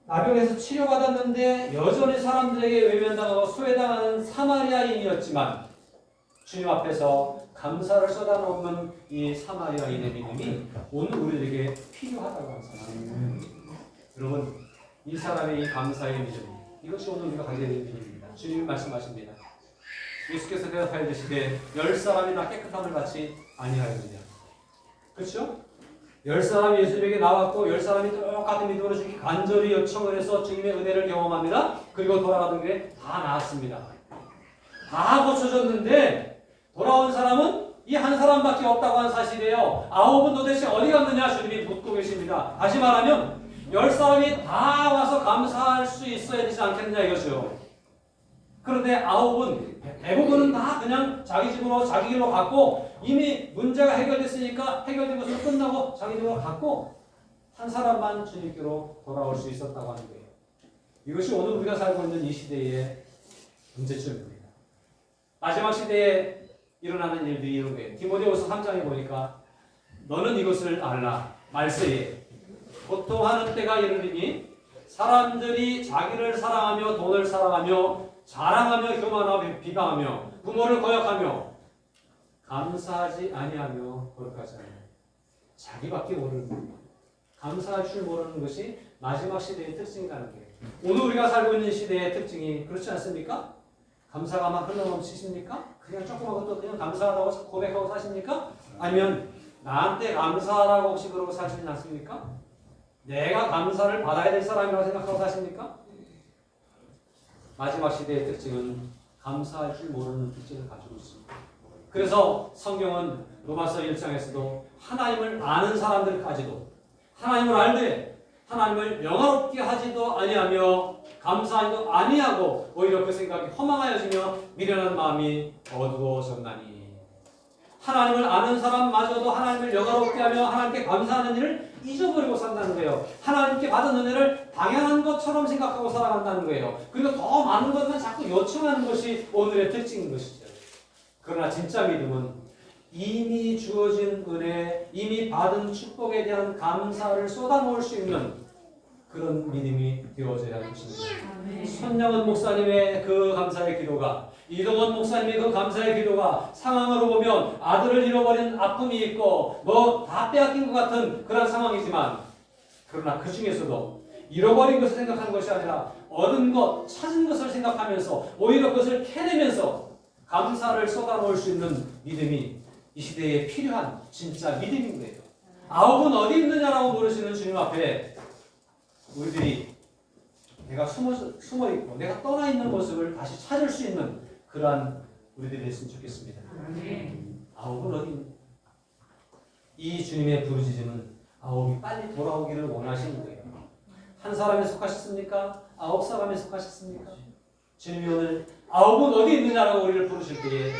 나병에서 치료받았는데 여전히 사람들에게 외면당하고 소외당하는 사마리아인이었지만 주님 앞에서 감사를 쏟아놓는 이 사마리아인의 믿음이 오늘 우리에게 필요하다고 하는 사실입니다. 여러분, 이 사람의 이 감사의 믿음, 이것이 오늘 우리가 가져야 될 믿음입니다. 주님이 말씀하십니다. 예수께서 대답하여 이르시되 10사람이 다 깨끗함을 받지 아니하였느냐. 그렇죠? 10사람이 예수님에게 나왔고 10사람이 똑같은 믿음으로 주님께 간절히 요청을 해서 주님의 은혜를 경험합니다. 그리고 돌아가던 길에 다 나았습니다. 다 고쳐졌는데 돌아온 사람은 이 한 사람밖에 없다고 하는 사실이에요. 9은 도대체 어디 갔느냐 주님이 묻고 계십니다. 다시 말하면 10사람이 다 와서 감사할 수 있어야 되지 않겠느냐 이거죠. 그런데 9은 대부분은 다 그냥 자기 집으로 자기 길로 갔고 이미 문제가 해결됐으니까 해결된 것으로 끝나고 자기 집으로 갔고 한 사람만 주님께로 돌아올 수 있었다고 하는 거예요. 이것이 오늘 우리가 살고 있는 이 시대의 문제점입니다. 마지막 시대에 일어나는 일들이 이런 거예요. 디모데후서 3장에 보니까 너는 이것을 알라. 말세에 고통하는 때가 이르리니 사람들이 자기를 사랑하며 돈을 사랑하며 자랑하며 교만하며 비방하며 부모를 거역하며 감사하지 아니하며 거룩하지 않아요. 자기밖에 모르는 거예요. 감사할 줄 모르는 것이 마지막 시대의 특징이라는 거예요. 오늘 우리가 살고 있는 시대의 특징이 그렇지 않습니까? 감사가 막 흘러넘치십니까? 그냥 조그만 것도 그냥 감사하다고 고백하고 사십니까? 아니면 나한테 감사하라고 혹시 그러고 사시지 않습니까? 내가 감사를 받아야 될 사람이라고 생각하고 사십니까? 마지막 시대의 특징은 감사할 줄 모르는 특징을 가지고 있습니다. 그래서 성경은 로마서 1장에서도 하나님을 아는 사람들까지도 하나님을 알되 하나님을 영화롭게 하지도 아니하며 감사하지도 아니하고 오히려 그 생각이 허망하여지며 미련한 마음이 어두워졌나니 하나님을 아는 사람마저도 하나님을 영화롭게 하며 하나님께 감사하는 일을 잊어버리고 산다는 거예요. 하나님께 받은 은혜를 당연한 것처럼 생각하고 살아간다는 거예요. 그리고 더 많은 것만 자꾸 요청하는 것이 오늘의 특징인 것이죠. 그러나 진짜 믿음은 이미 주어진 은혜, 이미 받은 축복에 대한 감사를 쏟아놓을 수 있는 그런 믿음이 되어져야 할 것입니다. 손영은 목사님의 그 감사의 기도가, 이동원 목사님의 그 감사의 기도가 상황으로 보면 아들을 잃어버린 아픔이 있고 뭐 다 빼앗긴 것 같은 그런 상황이지만, 그러나 그 중에서도 잃어버린 것을 생각하는 것이 아니라 얻은 것, 찾은 것을 생각하면서 오히려 그것을 캐내면서 감사를 쏟아놓을 수 있는 믿음이 이 시대에 필요한 진짜 믿음인 거예요. 아홉은 어디 있느냐라고 물으시는 주님 앞에 우리들이 내가 숨어있고 내가 떠나 있는 모습을 다시 찾을 수 있는 그러한 우리들이 됐으면 좋겠습니다. 아홉은 어디 있느냐? 이 주님의 부르짖음은 아홉이 빨리 돌아오기를 원하시는 거예요. 한 사람에 속하셨습니까? 아홉 사람에 속하셨습니까? 주님이 오늘 아홉은 어디 있느냐라고 우리를 부르실 때에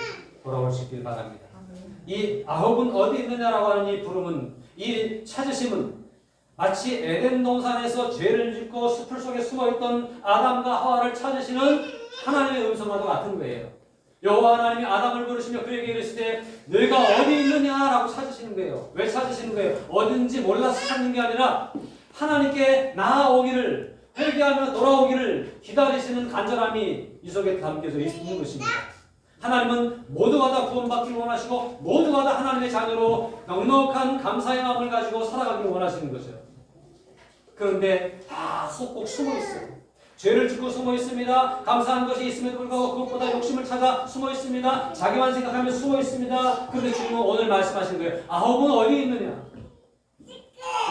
돌아올 수 있길 바랍니다. 이 아홉은 어디 있느냐라고 하는 이 부름은, 이 찾으심은 마치 에덴 동산에서 죄를 짓고 숲을 속에 숨어있던 아담과 하와를 찾으시는 하나님의 음성과도 같은 거예요. 여호와 하나님이 아담을 부르시며 그에게 이르시되 너희가 어디 있느냐라고 찾으시는 거예요. 왜 찾으시는 거예요? 어딘지 몰라서 찾는 게 아니라 하나님께 나아오기를, 회개하며 돌아오기를 기다리시는 간절함이 이 속에 담겨져 있는 것입니다. 하나님은 모두가 다 구원받기를 원하시고 모두가 다 하나님의 자녀로 넉넉한 감사의 마음을 가지고 살아가기를 원하시는 거죠. 그런데 다 속꼭 숨어 있어요. 죄를 짓고 숨어 있습니다. 감사한 것이 있음에도 불구하고 그것보다 욕심을 찾아 숨어 있습니다. 자기만 생각하며 숨어 있습니다. 그런데 주님은 오늘 말씀하시는 거예요. 아홉은 어디 있느냐?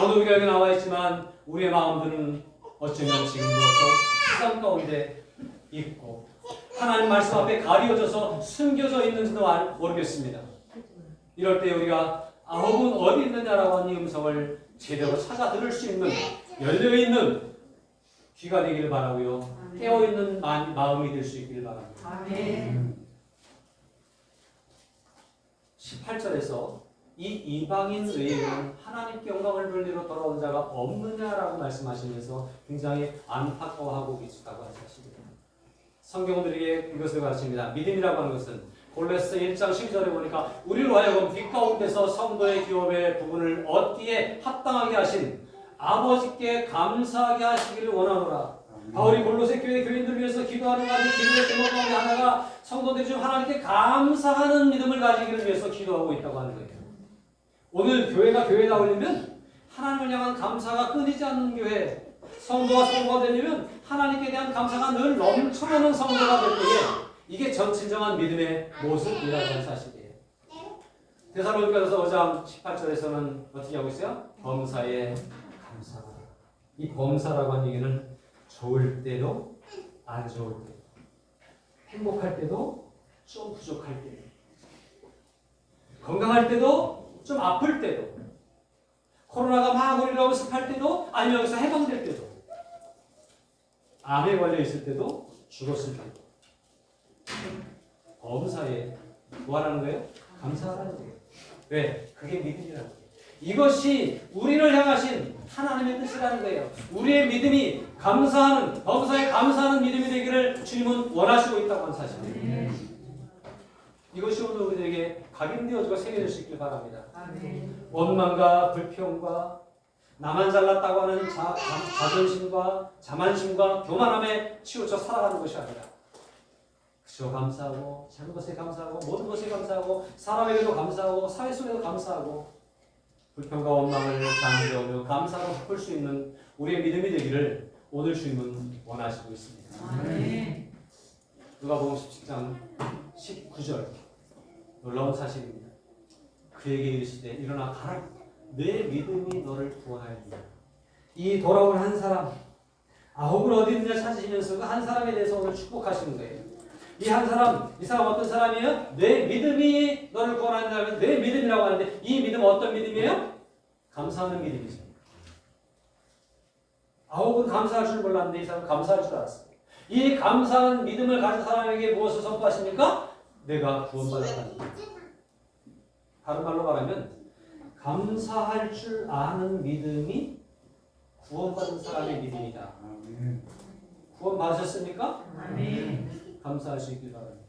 오늘 우리가 여기 나와 있지만 우리의 마음들은 어쩌면 지금도 시간 가운데 있고 하나님 말씀 앞에 가리워져서 숨겨져 있는지도 모르겠습니다. 이럴 때 우리가 아홉은 어디 있느냐라고 하는 이 음성을 제대로 찾아 들을 수 있는, 열려있는 귀가 되기를 바라고요. 깨어있는 마음이 될 수 있기를 바랍니다. 18절에서 이 이방인 외에는 하나님께 영광을 돌리러 돌아온 자가 없느냐라고 말씀하시면서 굉장히 안타까워하고 계시다고 하십니다. 성경은 우리에게 이것을 가르칩니다. 믿음이라고 하는 것은 골로새 1장 12절에 보니까 우리로 하여금 빛 가운데서 성도의 기업의 부분을 얻기에 합당하게 하신 아버지께 감사하게 하시기를 원하노라. 바울이 골로새 교회 교인들 위해서 기도하는 가운데 기도의 제목 가운데 하나가 성도들 중 하나님께 감사하는 믿음을 가지기를 위해서 기도하고 있다고 하는 거예요. 오늘 교회가 교회다 올리면 하나님을 향한 감사가 끊이지 않는 교회, 성도가 성도가 되려면 하나님께 대한 감사가 늘 넘쳐나는 성도가 될 때에 이게 진정한 믿음의 모습이라고 하는 사실이에요. 데살로니가서 5장 18절에서는 어떻게 하고 있어요? 범사에 감사하라. 이 범사라고 하는 얘기는 좋을 때도 안 좋을 때도, 행복할 때도 좀 부족할 때도, 건강할 때도 좀 아플 때도, 코로나가 막 우리를 엄습할 때도, 아니면 여기서 해방될 때도, 암에 걸려 있을 때도, 죽었을 때도, 범사에 뭐 하라는 거예요? 감사하라는 거예요. 왜? 그게 믿음이라는 거예요. 이것이 우리를 향하신 하나님의 뜻이라는 거예요. 우리의 믿음이 감사하는, 범사에 감사하는 믿음이 되기를 주님은 원하시고 있다고 하는 사실이에요. 이것이 오늘 우리에게 각인되어지고 새겨질 수 있길 바랍니다. 원망과 불평과 나만 잘났다고 하는 자존심과 자만심과 교만함에 치우쳐 살아가는 것이 아니라 그저 감사하고 작은 것에 감사하고 모든 것에 감사하고 사람에게도 감사하고 사회 속에도 감사하고 불평과 원망을 잠재우며 감사로 바꿀 수 있는 우리의 믿음이 되기를 오늘 주님은 원하시고 있습니다. 누가복음 17장 19절 놀라운 사실입니다. 그에게 이르시되 일어나 가라. 내 믿음이 너를 구원하였느니라. 이 돌아온 한 사람, 아홉은 어디 있느냐 찾으시면서 그 한 사람에 대해서 오늘 축복하시는 거예요. 이 한 사람, 이 사람 어떤 사람이에요? 내 믿음이 너를 구원한다면 내 믿음이라고 하는데 이 믿음은 어떤 믿음이에요? 감사하는 믿음이죠. 아홉은 감사할 줄 몰랐는데 이 사람은 감사할 줄 알았어요. 이 감사하는 믿음을 가진 사람에게 무엇을 선포하십니까? 내가 구원받았다는 것. 다른 말로 말하면 감사할 줄 아는 믿음이 구원받은 사람의 믿음이다. 구원받으셨습니까? 감사할 수 있길 바랍니다.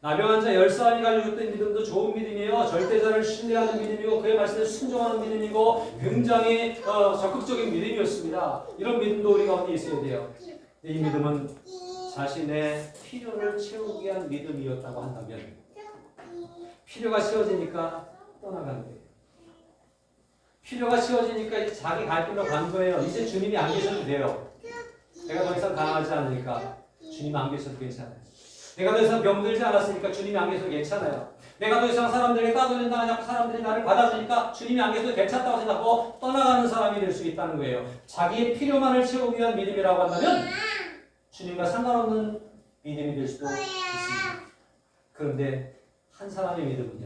나병 환자 10사람이 가지고 있던 믿음도 좋은 믿음이에요. 절대자를 신뢰하는 믿음이고 그의 말씀에 순종하는 믿음이고 굉장히 적극적인 믿음이었습니다. 이런 믿음도 우리 가운데 있어야 돼요. 이 믿음은 자신의 필요를 채우기 위한 믿음이었다고 한다면 필요가 채워지니까 떠나가는 거예요. 필요가 채워지니까 이제 자기 갈 길로 간 거예요. 이제 주님이 안 계셔도 돼요. 내가 더 이상 강하지 않으니까 주님 안 계셔도 괜찮아요. 내가 더 이상 병들지 않았으니까 주님이 안 계셔도 괜찮아요. 내가 더 이상 사람들에게 따돌린다 하냐 사람들이 나를 받아주니까 주님이 안 계셔도 괜찮다고 생각하고 떠나가는 사람이 될 수 있다는 거예요. 자기의 필요만을 채우기 위한 믿음이라고 한다면 주님과 상관없는 믿음이 될 수도 있습니다. 그런데 한 사람의 믿음은요.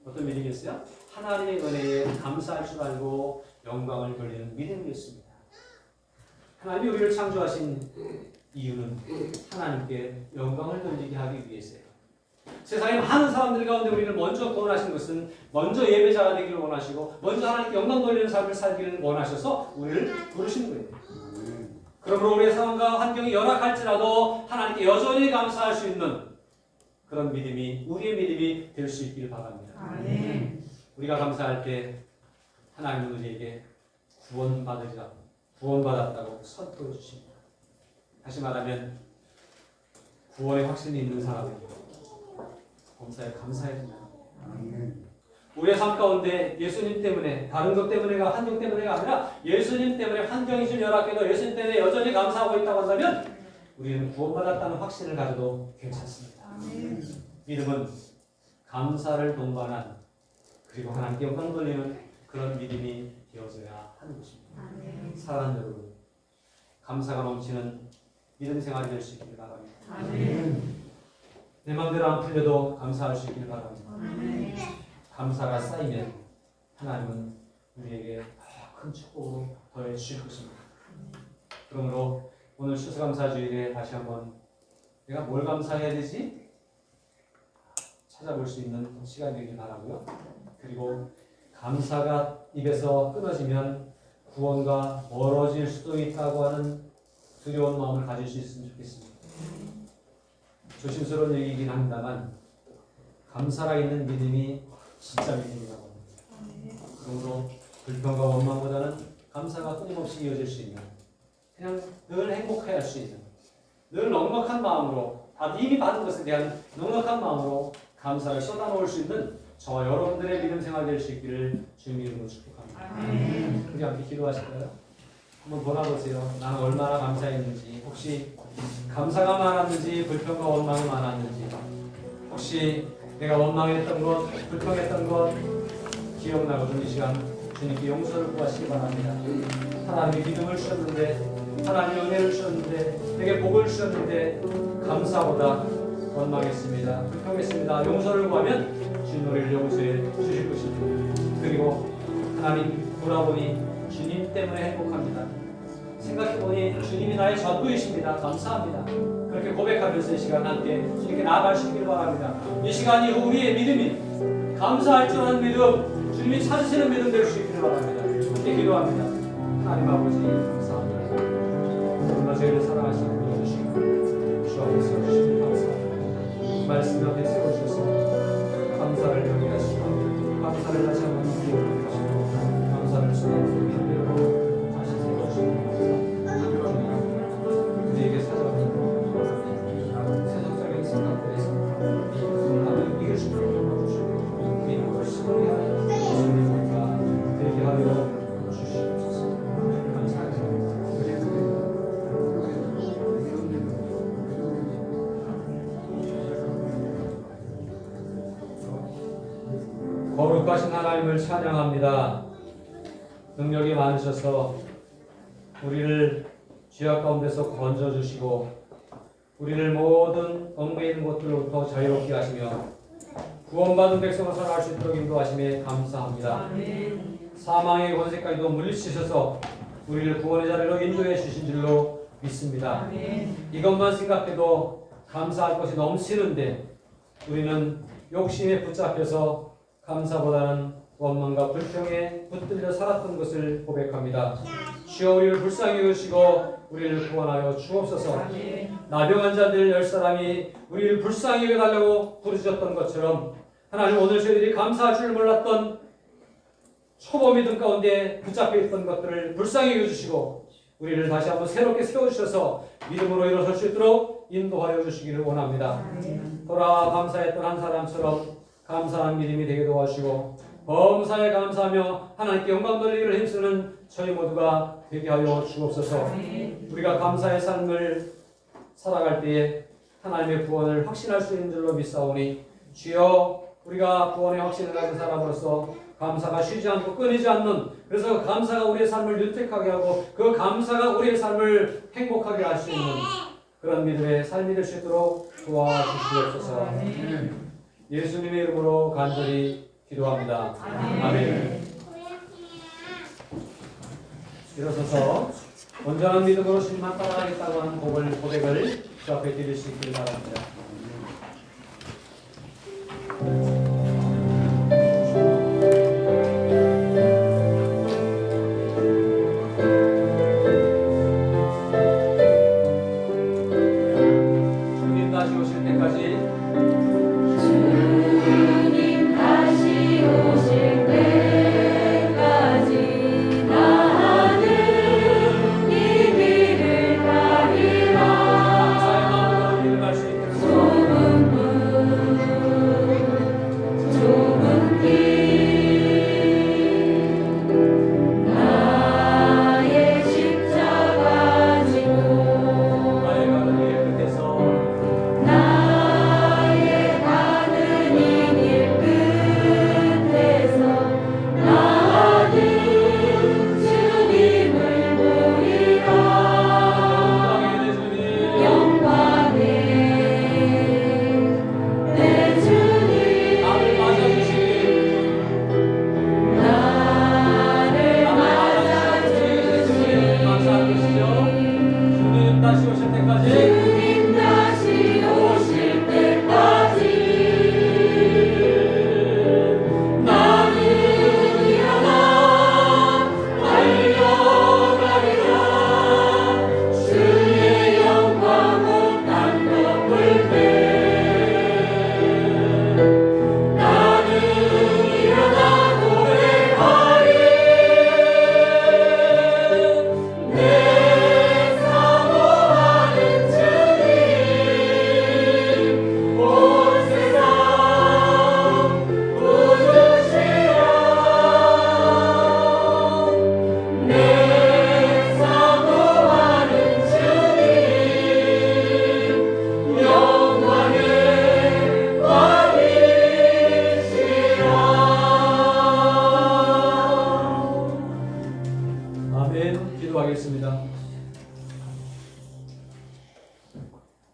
어떤 믿음이었어요? 하나님의 은혜에 감사할 줄 알고 영광을 돌리는 믿음이었습니다. 하나님이 우리를 창조하신 이유는 하나님께 영광을 돌리게 하기 위해서예요. 세상에 많은 사람들 가운데 우리를 먼저 구원하신 것은 먼저 예배자가 되기를 원하시고 먼저 하나님께 영광 돌리는 삶을 살기를 원하셔서 우리를 부르신 거예요. 그러므로 우리의 상황과 환경이 열악할지라도 하나님께 여전히 감사할 수 있는 그런 믿음이 우리의 믿음이 될 수 있기를 바랍니다. 우리가 감사할 때 하나님은 우리에게 구원받았다고 선포해 주십니다. 다시 말하면 구원의 확신이 있는 사람에게 범사에 감사해야 된다. 우리의 삶 가운데 예수님 때문에 다른 것 때문에가 환경 때문에가 아니라 예수님 때문에 환경이 좀 열악해도 예수님 때문에 여전히 감사하고 있다고 한다면 우리는 구원받았다는 확신을 가져도 괜찮습니다. 믿음은 감사를 동반한 그리고 하나님께 영광 돌리는 그런 믿음이 되어져야 하는 것입니다. 사랑하는 여러분, 감사가 넘치는 믿음 생활이 될 수 있기를 바랍니다. 내 마음대로 안 풀려도 감사할 수 있기를 바랍니다. 감사가 쌓이면 하나님은 우리에게 더 큰 축복으로 더해 주실 것입니다. 그러므로 오늘 추수감사주일에 다시 한번 내가 뭘 감사해야 되지? 찾아볼 수 있는 시간이 되길 바라고요. 그리고 감사가 입에서 끊어지면 구원과 멀어질 수도 있다고 하는 두려운 마음을 가질 수 있으면 좋겠습니다. 조심스러운 얘기이긴 합니다만 감사가 있는 믿음이 진짜 믿음이라고 합니다. 그러므로 불평과 원망보다는 감사가 끊임없이 이어질 수 있는 그냥 늘 행복해할 수 있는 늘 넉넉한 마음으로 다 이미 받은 것에 대한 넉넉한 마음으로 감사를 쏟아놓을 수 있는 저와 여러분들의 믿음 생활 될 수 있기를 주님 이름으로 축복합니다. 우리 함께 기도하실까요? 한번 돌아보세요. 나는 얼마나 감사했는지, 혹시 감사가 많았는지, 불평과 원망이 많았는지, 혹시 내가 원망했던 것, 불평했던 것 기억나거든 이 시간 주님께 용서를 구하시기 바랍니다. 하나님이 믿음을 주셨는데, 하나님의 은혜를 주셨는데, 내게 복을 주셨는데 감사보다 원망했습니다. 불평했습니다. 용서를 구하면 주님 우리를 용서해 주실 것입니다. 그리고 하나님 돌아보니 주님 때문에 행복합니다. 생각해보니 주님이 나의 전부이십니다. 감사합니다. 그렇게 고백하면서 이 시간 함께 주님께 나아갈 수 있기를 바랍니다. 이 시간이 우리의 믿음이 감사할 줄 아는 믿음, 주님이 찾으시는 믿음 될 수 있기를 바랍니다. 함께 기도합니다. 하나님 아버지 감사합니다. 오늘 저희를 사랑하시고 불러주시고 주 앞에 세워주시니 감사합니다. 말씀 앞에 세워주셔서 감사를 명예하시고 감사를 다시 한번 기억하시고 감사를 수고하고 기대로 다시 세워주시고 우리에게 찾아오는 세상적인 생각들에서 하나님 이길 수 있도록 도와주시고 믿음을 심하게 하여 예수님과 되게 하여 주시옵소서. 감사합니다. 거룩하신 하나님을 찬양합니다. 능력이 많으셔서 우리를 죄악 가운데서 건져주시고 우리를 모든 얽매이는 있는 것들로부터 자유롭게 하시며 구원받은 백성으로 살아갈 수 있도록 인도하심에 감사합니다. 사망의 권세까지도 물리치셔서 우리를 구원의 자리로 인도해 주신 줄로 믿습니다. 이것만 생각해도 감사할 것이 넘치는데 우리는 욕심에 붙잡혀서 감사보다는 원망과 불평에 붙들려 살았던 것을 고백합니다. 주여 우리를 불쌍히 여기시고 우리를 구원하여 주옵소서. 나병한 자들 10사람이 우리를 불쌍히 여겨달라고 부르셨던 것처럼 하나님 오늘 저희들이 감사할 줄 몰랐던 초보 믿음 가운데 붙잡혀 있던 것들을 불쌍히 여겨주시고 우리를 다시 한번 새롭게 세워주셔서 믿음으로 일어설 수 있도록 인도하여 주시기를 원합니다. 돌아와 감사했던 한 사람처럼 감사한 믿음이 되게 도와주시고 범사에 감사하며 하나님께 영광 돌리기를 힘쓰는 저희 모두가 되게 하여 주옵소서. 우리가 감사의 삶을 살아갈 때에 하나님의 구원을 확신할 수 있는 줄로 믿사오니 주여 우리가 구원의 확신을 가진 사람으로서 감사가 쉬지 않고 끊이지 않는 그래서 감사가 우리의 삶을 윤택하게 하고 그 감사가 우리의 삶을 행복하게 할 수 있는 그런 믿음의 삶이 될 수 있도록 도와주시옵소서. 예수님의 이름으로 간절히 기도합니다. 아멘. 일어서서 온전한 믿음으로 주님만 따라가겠다고 하는 고백을 주 앞에 드릴 수 있기를 바랍니다. 주님 다시 오실 때까지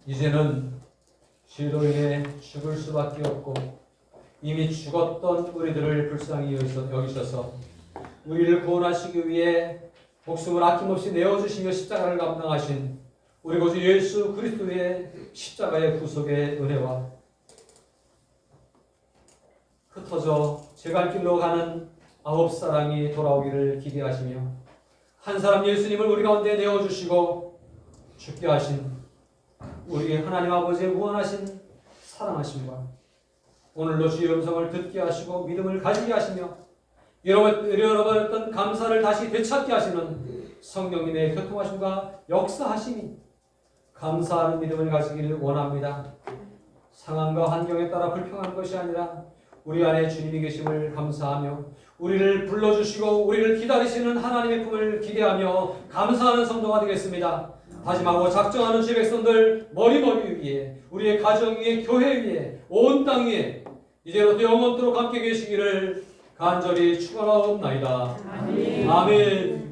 이제는 죄로 인해 죽을 수밖에 없고 이미 죽었던 우리들을 불쌍히 여기셔서 우리를 구원하시기 위해 목숨을 아낌없이 내어주시며 십자가를 감당하신 우리 구주 예수 그리스도의 십자가의 구속의 은혜와 흩어져 제갈길로 가는 9사람이 돌아오기를 기대하시며 한 사람 예수님을 우리 가운데 내어주시고 죽게 하신 우리 하나님 아버지의 무한하신 사랑하심과 오늘도 주의 음성을 듣게 하시고 믿음을 가지게 하시며 잃어버렸던 감사를 다시 되찾게 하시는 성령님의 교통하심과 역사하심이 감사하는 믿음을 가지기를 원합니다. 상황과 환경에 따라 불평하는 것이 아니라 우리 안에 주님이 계심을 감사하며 우리를 불러주시고 우리를 기다리시는 하나님의 품을 기대하며 감사하는 성도가 되겠습니다. 다짐하고 작정하는 주의 백성들 머리 위에 우리의 가정 위에 교회 위에 온 땅 위에 이제로부터 영원토록 함께 계시기를 간절히 축원하옵나이다. 아멘.